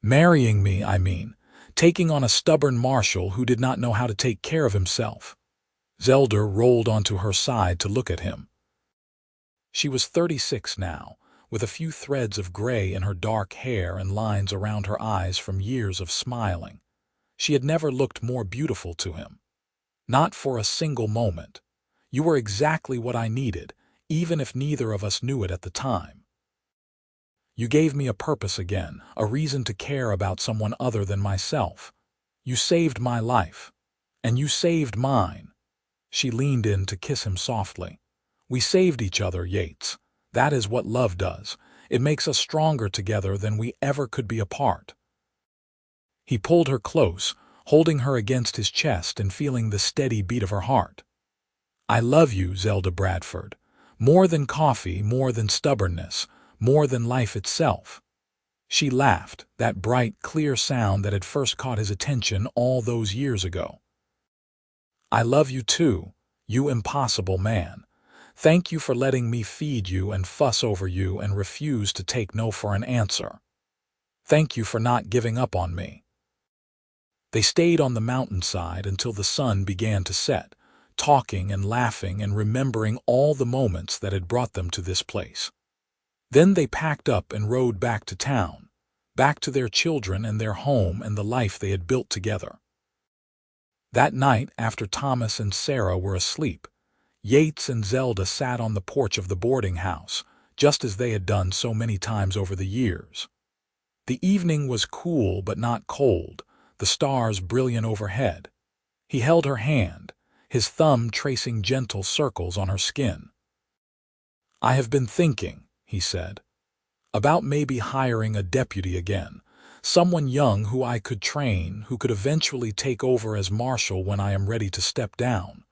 Speaker 1: "Marrying me, I mean, taking on a stubborn marshal who did not know how to take care of himself." Zelda rolled onto her side to look at him. She was 36 now, with a few threads of gray in her dark hair and lines around her eyes from years of smiling. She had never looked more beautiful to him. Not for a single moment. "You were exactly what I needed, even if neither of us knew it at the time. You gave me a purpose again, a reason to care about someone other than myself. You saved my life. And you saved mine." She leaned in to kiss him softly. "We saved each other, Yates. That is what love does. It makes us stronger together than we ever could be apart." He pulled her close, holding her against his chest and feeling the steady beat of her heart. "I love you, Zelda Bradford. More than coffee, more than stubbornness, more than life itself." She laughed, that bright, clear sound that had first caught his attention all those years ago. "I love you too, you impossible man. Thank you for letting me feed you and fuss over you and refuse to take no for an answer. Thank you for not giving up on me." They stayed on the mountainside until the sun began to set, talking and laughing and remembering all the moments that had brought them to this place. Then they packed up and rode back to town, back to their children and their home and the life they had built together. That night, after Thomas and Sarah were asleep, Yates and Zelda sat on the porch of the boarding house, just as they had done so many times over the years. The evening was cool but not cold, the stars brilliant overhead. He held her hand, his thumb tracing gentle circles on her skin. "I have been thinking," he said, "about maybe hiring a deputy again, someone young who I could train, who could eventually take over as marshal when I am ready to step down.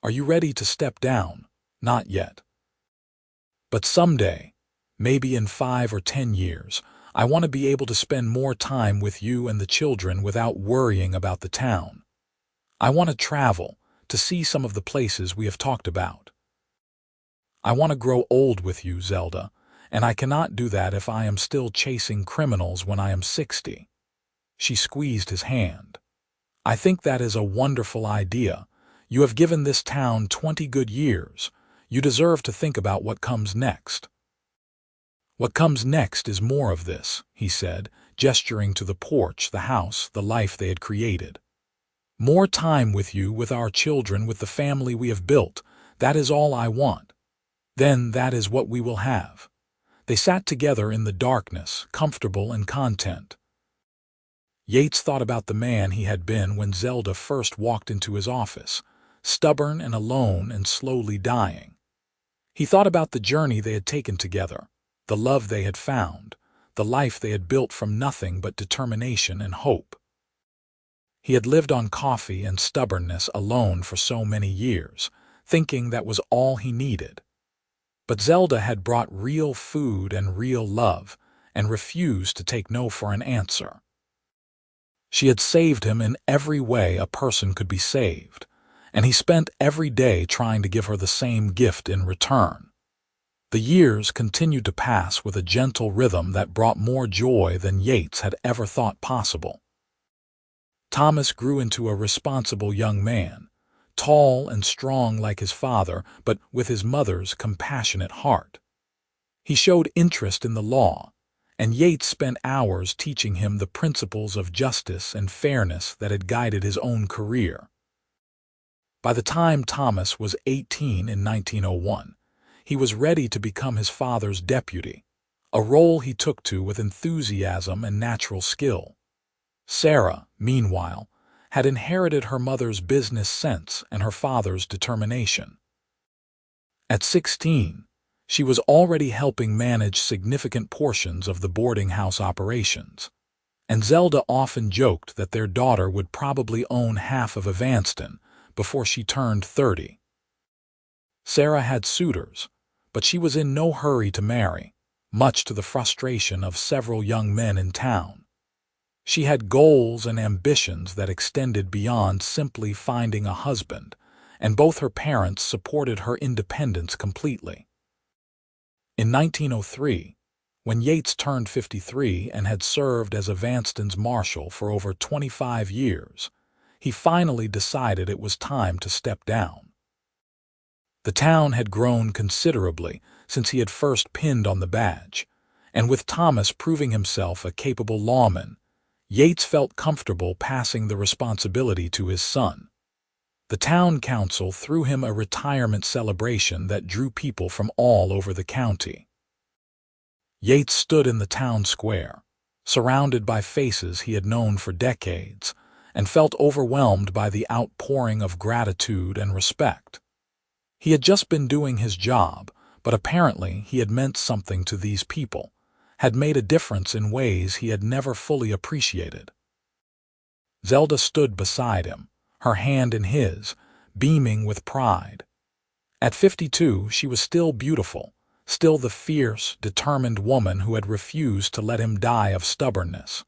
Speaker 1: Are you ready to step down? Not yet. But someday, maybe in 5 or 10 years, I want to be able to spend more time with you and the children without worrying about the town. I want to travel, to see some of the places we have talked about. I want to grow old with you, Zelda, and I cannot do that if I am still chasing criminals when I am 60. She squeezed his hand. "I think that is a wonderful idea. You have given this town 20 good years. You deserve to think about what comes next." "What comes next is more of this," he said, gesturing to the porch, the house, the life they had created. "More time with you, with our children, with the family we have built. That is all I want. Then that is what we will have." They sat together in the darkness, comfortable and content. Yates thought about the man he had been when Zelda first walked into his office, stubborn and alone and slowly dying. He thought about the journey they had taken together, the love they had found, the life they had built from nothing but determination and hope. He had lived on coffee and stubbornness alone for so many years, thinking that was all he needed. But Zelda had brought real food and real love, and refused to take no for an answer. She had saved him in every way a person could be saved, and he spent every day trying to give her the same gift in return. The years continued to pass with a gentle rhythm that brought more joy than Yates had ever thought possible. Thomas grew into a responsible young man, tall and strong like his father, but with his mother's compassionate heart. He showed interest in the law, and Yates spent hours teaching him the principles of justice and fairness that had guided his own career. By the time Thomas was 18 in 1901, he was ready to become his father's deputy, a role he took to with enthusiasm and natural skill. Sarah, meanwhile, had inherited her mother's business sense and her father's determination. At 16, she was already helping manage significant portions of the boarding house operations, and Zelda often joked that their daughter would probably own half of Evanston before she turned 30. Sarah had suitors, but she was in no hurry to marry, much to the frustration of several young men in town. She had goals and ambitions that extended beyond simply finding a husband, and both her parents supported her independence completely. In 1903, when Yates turned 53 and had served as Evanston's marshal for over 25 years, he finally decided it was time to step down. The town had grown considerably since he had first pinned on the badge, and with Thomas proving himself a capable lawman, Yates felt comfortable passing the responsibility to his son. The town council threw him a retirement celebration that drew people from all over the county. Yates stood in the town square, surrounded by faces he had known for decades, and felt overwhelmed by the outpouring of gratitude and respect. He had just been doing his job, but apparently he had meant something to these people, had made a difference in ways he had never fully appreciated. Zelda stood beside him, her hand in his, beaming with pride. At 52, she was still beautiful, still the fierce, determined woman who had refused to let him die of stubbornness.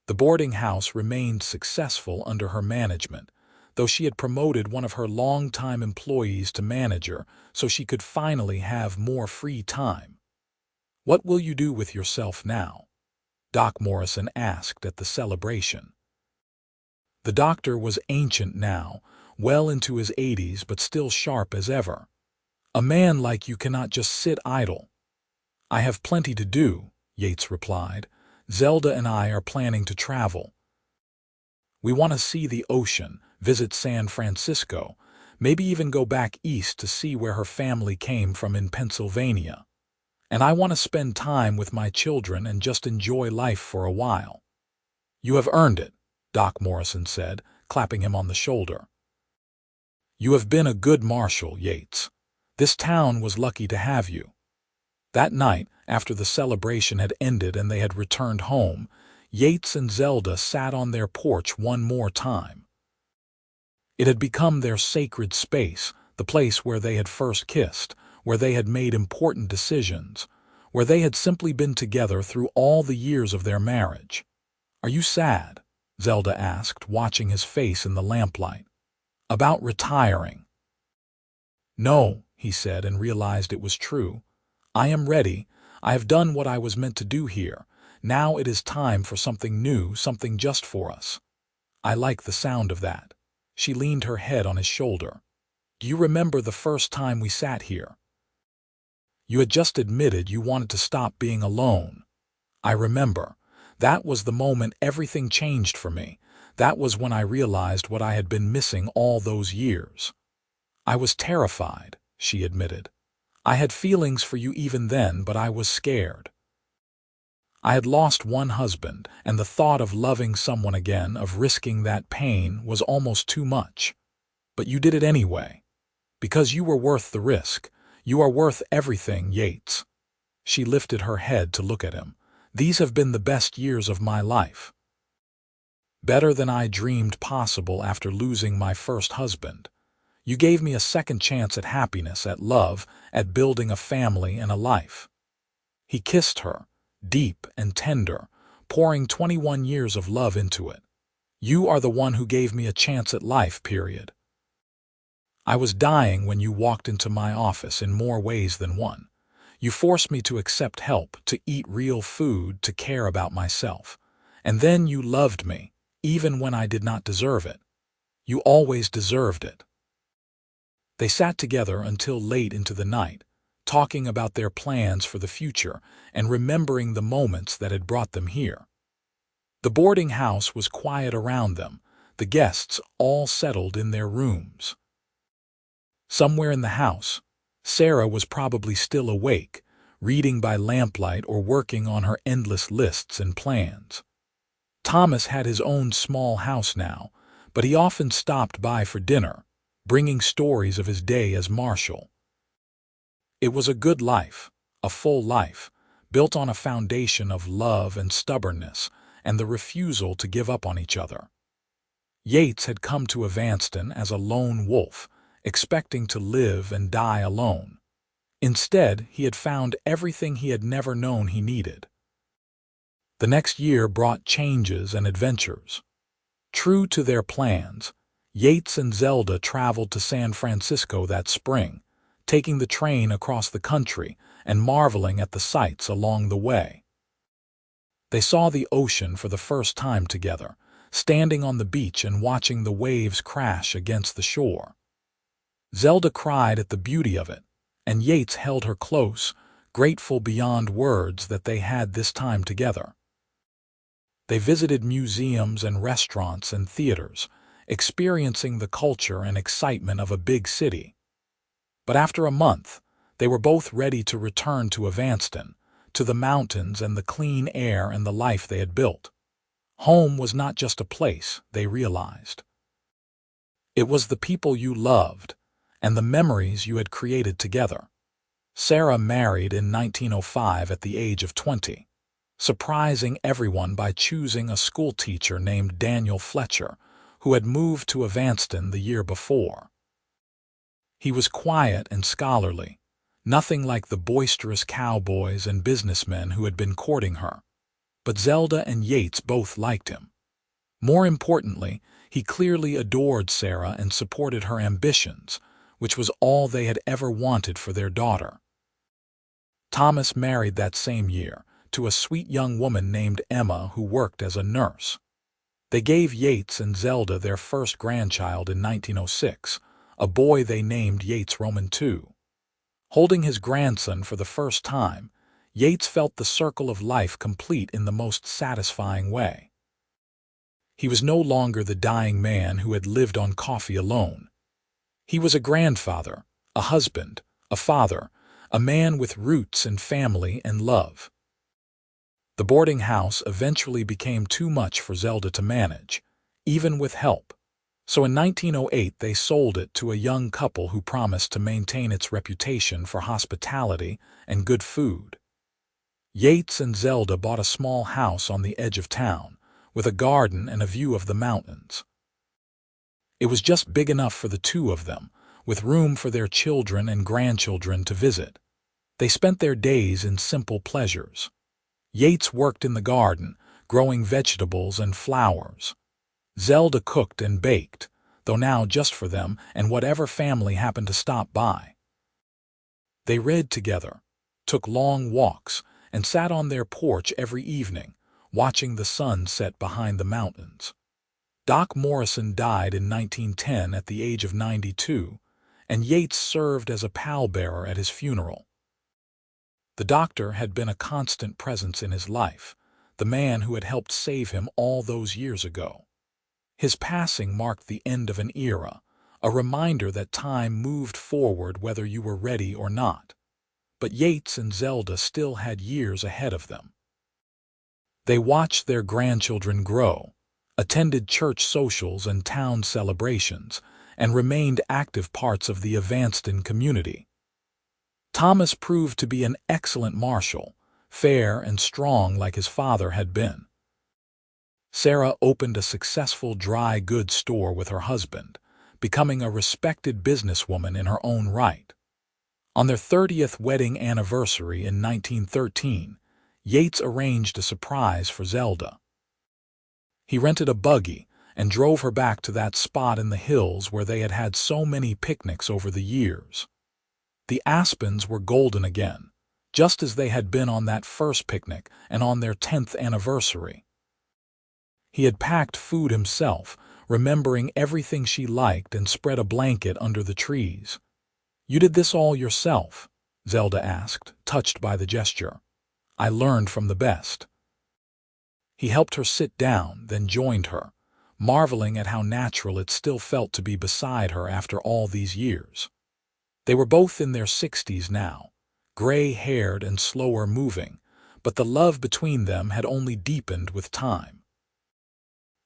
Speaker 1: The boarding house remained successful under her management, though she had promoted one of her longtime employees to manager so she could finally have more free time. "What will you do with yourself now?" Doc Morrison asked at the celebration. The doctor was ancient now, well into his 80s but still sharp as ever. "A man like you cannot just sit idle." "I have plenty to do," Yates replied. "Zelda and I are planning to travel. We want to see the ocean, visit San Francisco, maybe even go back east to see where her family came from in Pennsylvania. And I want to spend time with my children and just enjoy life for a while." "You have earned it," Doc Morrison said, clapping him on the shoulder. "You have been a good marshal, Yates. This town was lucky to have you." That night, after the celebration had ended and they had returned home, Yates and Zelda sat on their porch one more time. It had become their sacred space, the place where they had first kissed, where they had made important decisions, where they had simply been together through all the years of their marriage. "Are you sad?" Zelda asked, watching his face in the lamplight. "About retiring?" "No," he said, and realized it was true. "I am ready. I have done what I was meant to do here. Now it is time for something new, something just for us." "I like the sound of that." She leaned her head on his shoulder. "Do you remember the first time we sat here? You had just admitted you wanted to stop being alone." "I remember. That was the moment everything changed for me. That was when I realized what I had been missing all those years." "I was terrified," she admitted. "I had feelings for you even then, but I was scared. I had lost one husband, and the thought of loving someone again, of risking that pain, was almost too much. But you did it anyway. Because you were worth the risk. You are worth everything, Yates." She lifted her head to look at him. "These have been the best years of my life. Better than I dreamed possible after losing my first husband. You gave me a second chance at happiness, at love, at building a family and a life." He kissed her, deep and tender, pouring 21 years of love into it. "You are the one who gave me a chance at life, period. I was dying when you walked into my office in more ways than one. You forced me to accept help, to eat real food, to care about myself. And then you loved me, even when I did not deserve it. You always deserved it." They sat together until late into the night, talking about their plans for the future and remembering the moments that had brought them here. The boarding house was quiet around them, the guests all settled in their rooms. Somewhere in the house, Sarah was probably still awake, reading by lamplight or working on her endless lists and plans. Thomas had his own small house now, but he often stopped by for dinner, bringing stories of his day as marshal. It was a good life, a full life, built on a foundation of love and stubbornness and the refusal to give up on each other. Yates had come to Evanston as a lone wolf, expecting to live and die alone. Instead, he had found everything he had never known he needed. The next year brought changes and adventures. True to their plans, Yates and Zelda traveled to San Francisco that spring, taking the train across the country and marveling at the sights along the way. They saw the ocean for the first time together, standing on the beach and watching the waves crash against the shore. Zelda cried at the beauty of it, and Yates held her close, grateful beyond words that they had this time together. They visited museums and restaurants and theaters, experiencing the culture and excitement of a big city. But after a month, they were both ready to return to Evanston, to the mountains and the clean air and the life they had built. Home was not just a place, they realized. It was the people you loved and the memories you had created together. Sarah married in 1905 at the age of 20, surprising everyone by choosing a schoolteacher named Daniel Fletcher, who had moved to Evanston the year before. He was quiet and scholarly, nothing like the boisterous cowboys and businessmen who had been courting her. But Zelda and Yates both liked him. More importantly, he clearly adored Sarah and supported her ambitions, which was all they had ever wanted for their daughter. Thomas married that same year to a sweet young woman named Emma who worked as a nurse. They gave Yates and Zelda their first grandchild in 1906, a boy they named Yates Roman II. Holding his grandson for the first time, Yates felt the circle of life complete in the most satisfying way. He was no longer the dying man who had lived on coffee alone. He was a grandfather, a husband, a father, a man with roots and family and love. The boarding house eventually became too much for Zelda to manage, even with help. So in 1908 they sold it to a young couple who promised to maintain its reputation for hospitality and good food. Yates and Zelda bought a small house on the edge of town, with a garden and a view of the mountains. It was just big enough for the two of them, with room for their children and grandchildren to visit. They spent their days in simple pleasures. Yates worked in the garden, growing vegetables and flowers. Zelda cooked and baked, though now just for them and whatever family happened to stop by. They read together, took long walks, and sat on their porch every evening, watching the sun set behind the mountains. Doc Morrison died in 1910 at the age of 92, and Yates served as a pallbearer at his funeral. The doctor had been a constant presence in his life, the man who had helped save him all those years ago. His passing marked the end of an era, a reminder that time moved forward whether you were ready or not. But Yates and Zelda still had years ahead of them. They watched their grandchildren grow, attended church socials and town celebrations, and remained active parts of the Evanston community. Thomas proved to be an excellent marshal, fair and strong like his father had been. Sarah opened a successful dry goods store with her husband, becoming a respected businesswoman in her own right. On their 30th wedding anniversary in 1913, Yates arranged a surprise for Zelda. He rented a buggy and drove her back to that spot in the hills where they had had so many picnics over the years. The aspens were golden again, just as they had been on that first picnic and on their 10th anniversary. He had packed food himself, remembering everything she liked, and spread a blanket under the trees. "You did this all yourself?" Zelda asked, touched by the gesture. "I learned from the best." He helped her sit down, then joined her, marveling at how natural it still felt to be beside her after all these years. They were both in their 60s now, gray-haired and slower moving, but the love between them had only deepened with time.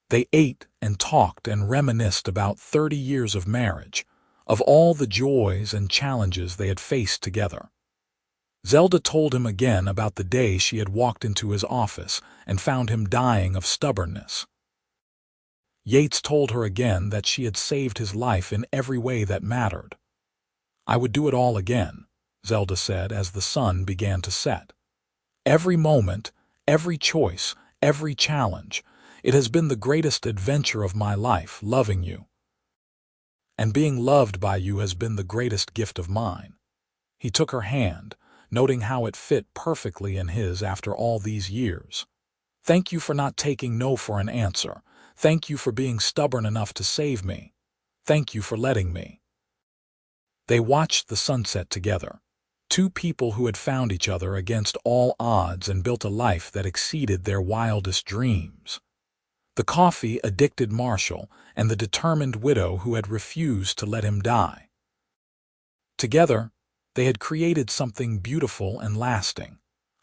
Speaker 1: They ate and talked and reminisced about 30 years of marriage, of all the joys and challenges they had faced together. Zelda told him again about the day she had walked into his office and found him dying of stubbornness. Yates told her again that she had saved his life in every way that mattered. "I would do it all again," Zelda said as the sun began to set. "Every moment, every choice, every challenge. It has been the greatest adventure of my life, loving you. And being loved by you has been the greatest gift of mine." He took her hand, noting how it fit perfectly in his after all these years. "Thank you for not taking no for an answer. Thank you for being stubborn enough to save me. Thank you for letting me." They watched the sunset together, two people who had found each other against all odds and built a life that exceeded their wildest dreams. The coffee-addicted marshal and the determined widow who had refused to let him die. Together, they had created something beautiful and lasting,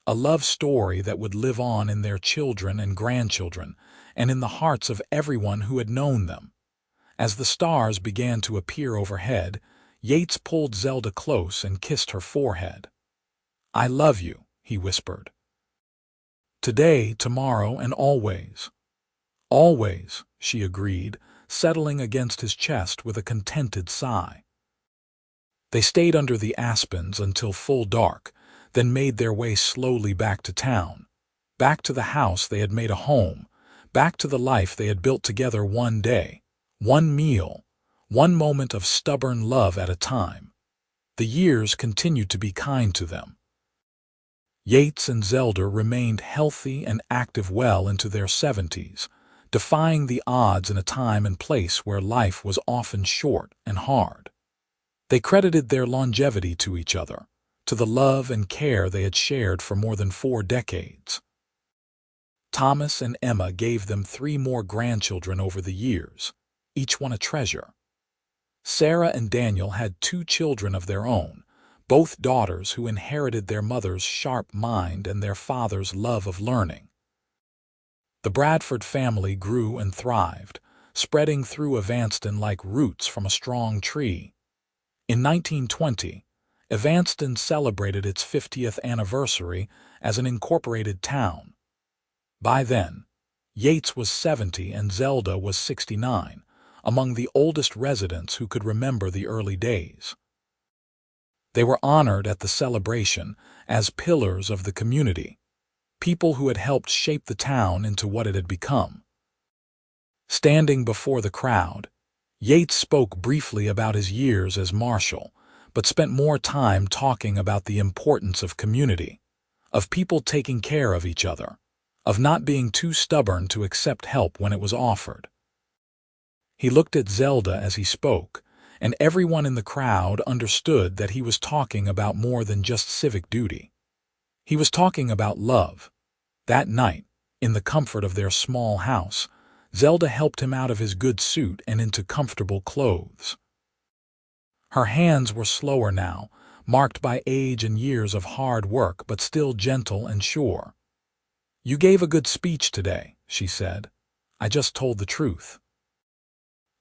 Speaker 1: a love story that would live on in their children and grandchildren and in the hearts of everyone who had known them. As the stars began to appear overhead, Yates pulled Zelda close and kissed her forehead. "I love you," he whispered. "Today, tomorrow, and always." "Always," she agreed, settling against his chest with a contented sigh. They stayed under the aspens until full dark, then made their way slowly back to town, back to the house they had made a home, back to the life they had built together one day, one meal, one moment of stubborn love at a time. The years continued to be kind to them. Yates and Zelda remained healthy and active well into their 70s, defying the odds in a time and place where life was often short and hard. They credited their longevity to each other, to the love and care they had shared for more than 4 decades. Thomas and Emma gave them 3 more grandchildren over the years, each one a treasure. Sarah and Daniel had 2 children of their own, both daughters who inherited their mother's sharp mind and their father's love of learning. The Bradford family grew and thrived, spreading through Evanston like roots from a strong tree. In 1920, Evanston celebrated its 50th anniversary as an incorporated town. By then, Yates was 70 and Zelda was 69, among the oldest residents who could remember the early days. They were honored at the celebration as pillars of the community, people who had helped shape the town into what it had become. Standing before the crowd, Yates spoke briefly about his years as marshal, but spent more time talking about the importance of community, of people taking care of each other, of not being too stubborn to accept help when it was offered. He looked at Zelda as he spoke, and everyone in the crowd understood that he was talking about more than just civic duty. He was talking about love. That night, in the comfort of their small house, Zelda helped him out of his good suit and into comfortable clothes. Her hands were slower now, marked by age and years of hard work, but still gentle and sure. "You gave a good speech today," she said. "I just told the truth.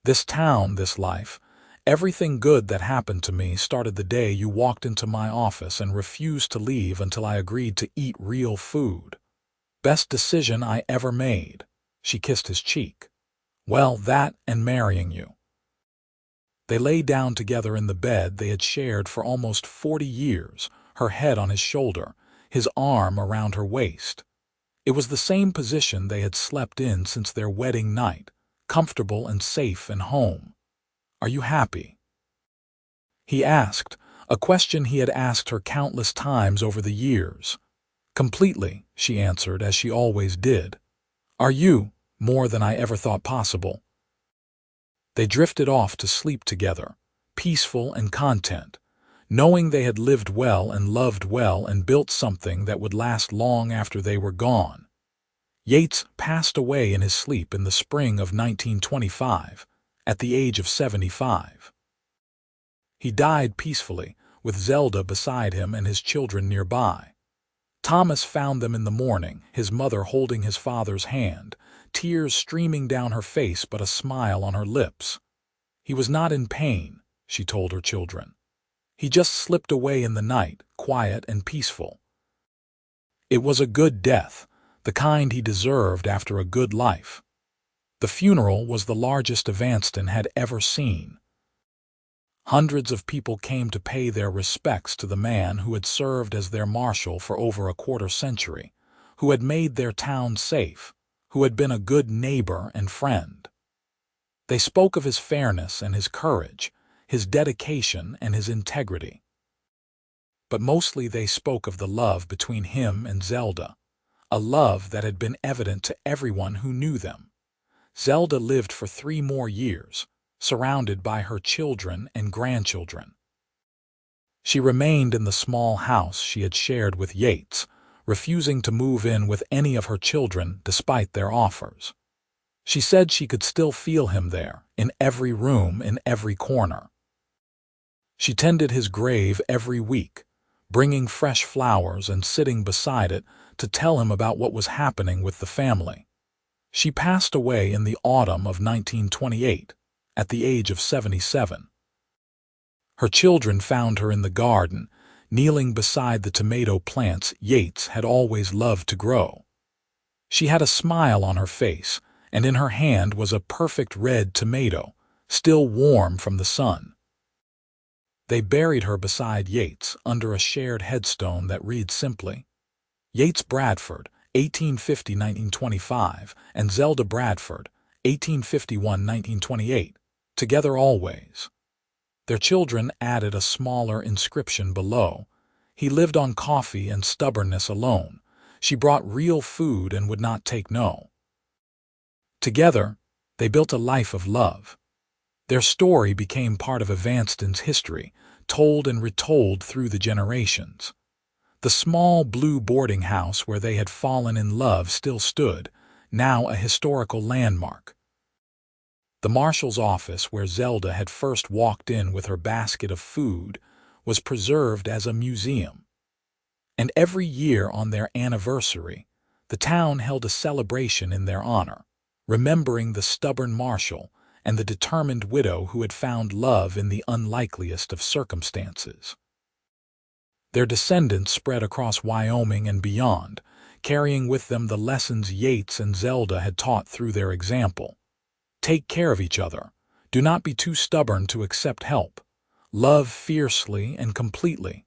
Speaker 1: This town, this life, everything good that happened to me started the day you walked into my office and refused to leave until I agreed to eat real food. Best decision I ever made." She kissed his cheek. "Well, that and marrying you." They lay down together in the bed they had shared for almost 40 years, her head on his shoulder, his arm around her waist. It was the same position they had slept in since their wedding night, comfortable and safe and home. "Are you happy?" he asked, a question he had asked her countless times over the years. "Completely," she answered, as she always did. "Are you?" "More than I ever thought possible." They drifted off to sleep together, peaceful and content, knowing they had lived well and loved well and built something that would last long after they were gone. Yates passed away in his sleep in the spring of 1925, at the age of 75. He died peacefully, with Zelda beside him and his children nearby. Thomas found them in the morning, his mother holding his father's hand, tears streaming down her face but a smile on her lips. "He was not in pain," she told her children. "He just slipped away in the night, quiet and peaceful." It was a good death, the kind he deserved after a good life. The funeral was the largest Evanston had ever seen. Hundreds of people came to pay their respects to the man who had served as their marshal for over a quarter-century, who had made their town safe, who had been a good neighbor and friend. They spoke of his fairness and his courage, his dedication and his integrity. But mostly they spoke of the love between him and Zelda, a love that had been evident to everyone who knew them. Zelda lived for 3 more years, surrounded by her children and grandchildren. She remained in the small house she had shared with Yates, refusing to move in with any of her children despite their offers. She said she could still feel him there, in every room, in every corner. She tended his grave every week, bringing fresh flowers and sitting beside it to tell him about what was happening with the family. She passed away in the autumn of 1928, at the age of 77. Her children found her in the garden, kneeling beside the tomato plants Yates had always loved to grow. She had a smile on her face, and in her hand was a perfect red tomato, still warm from the sun. They buried her beside Yates under a shared headstone that read simply, "Yates Bradford, 1850–1925, and Zelda Bradford, 1851–1928, together always. Their children added a smaller inscription below. He lived on coffee and stubbornness alone. She brought real food and would not take no. Together, they built a life of love. Their story became part of Evanston's history, told and retold through the generations. The small blue boarding house where they had fallen in love still stood, now a historical landmark. The marshal's office, where Zelda had first walked in with her basket of food, was preserved as a museum. And every year on their anniversary, the town held a celebration in their honor, remembering the stubborn marshal and the determined widow who had found love in the unlikeliest of circumstances. Their descendants spread across Wyoming and beyond, carrying with them the lessons Yates and Zelda had taught through their example. Take care of each other. Do not be too stubborn to accept help. Love fiercely and completely.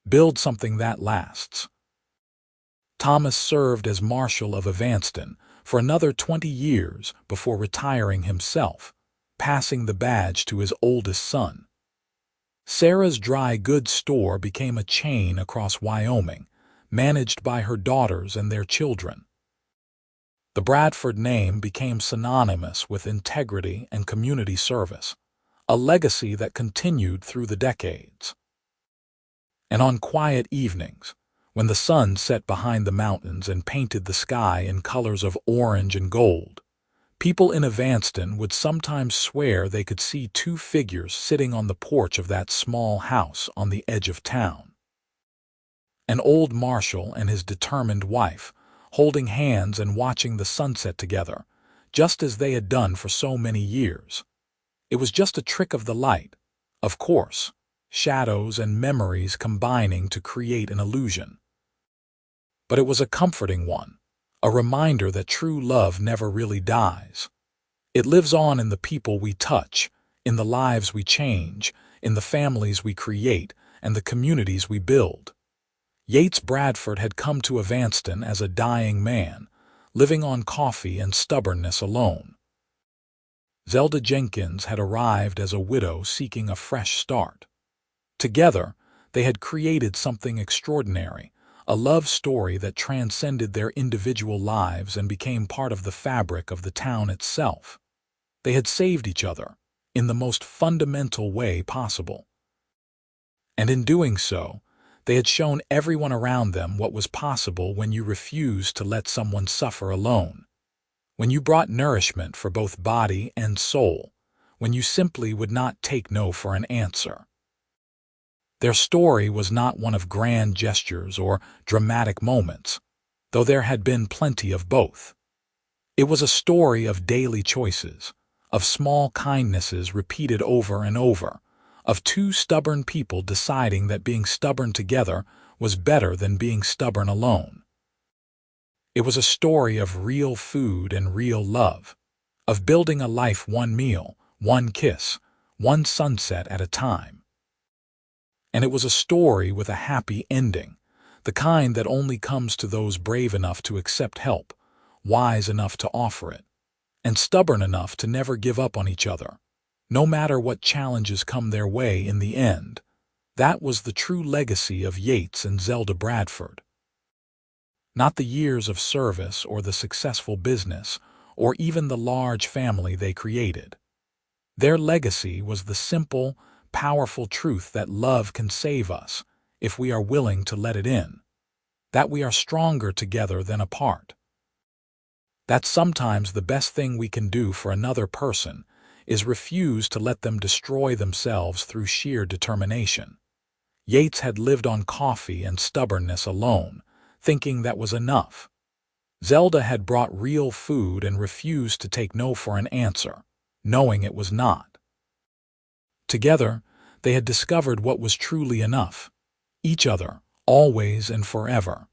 Speaker 1: Build something that lasts. Thomas served as Marshal of Evanston for another 20 years before retiring himself, passing the badge to his oldest son. Sarah's dry goods store became a chain across Wyoming, managed by her daughters and their children. The Bradford name became synonymous with integrity and community service, a legacy that continued through the decades. And on quiet evenings, when the sun set behind the mountains and painted the sky in colors of orange and gold, people in Evanston would sometimes swear they could see two figures sitting on the porch of that small house on the edge of town. An old marshal and his determined wife, holding hands and watching the sunset together, just as they had done for so many years. It was just a trick of the light, of course, shadows and memories combining to create an illusion. But it was a comforting one. A reminder that true love never really dies. It lives on in the people we touch, in the lives we change, in the families we create, and the communities we build. Yates Bradford had come to Evanston as a dying man, living on coffee and stubbornness alone. Zelda Jenkins had arrived as a widow seeking a fresh start. Together, they had created something extraordinary, a love story that transcended their individual lives and became part of the fabric of the town itself. They had saved each other, in the most fundamental way possible. And in doing so, they had shown everyone around them what was possible when you refused to let someone suffer alone. When you brought nourishment for both body and soul, when you simply would not take no for an answer. Their story was not one of grand gestures or dramatic moments, though there had been plenty of both. It was a story of daily choices, of small kindnesses repeated over and over, of two stubborn people deciding that being stubborn together was better than being stubborn alone. It was a story of real food and real love, of building a life one meal, one kiss, one sunset at a time. And it was a story with a happy ending, the kind that only comes to those brave enough to accept help, wise enough to offer it, and stubborn enough to never give up on each other, no matter what challenges come their way in the end. That was the true legacy of Yates and Zelda Bradford. Not the years of service or the successful business or even the large family they created. Their legacy was the simple, powerful truth that love can save us if we are willing to let it in, that we are stronger together than apart. That sometimes the best thing we can do for another person is refuse to let them destroy themselves through sheer determination. Yates had lived on coffee and stubbornness alone, thinking that was enough. Zelda had brought real food and refused to take no for an answer, knowing it was not. Together, they had discovered what was truly enough, each other, always and forever.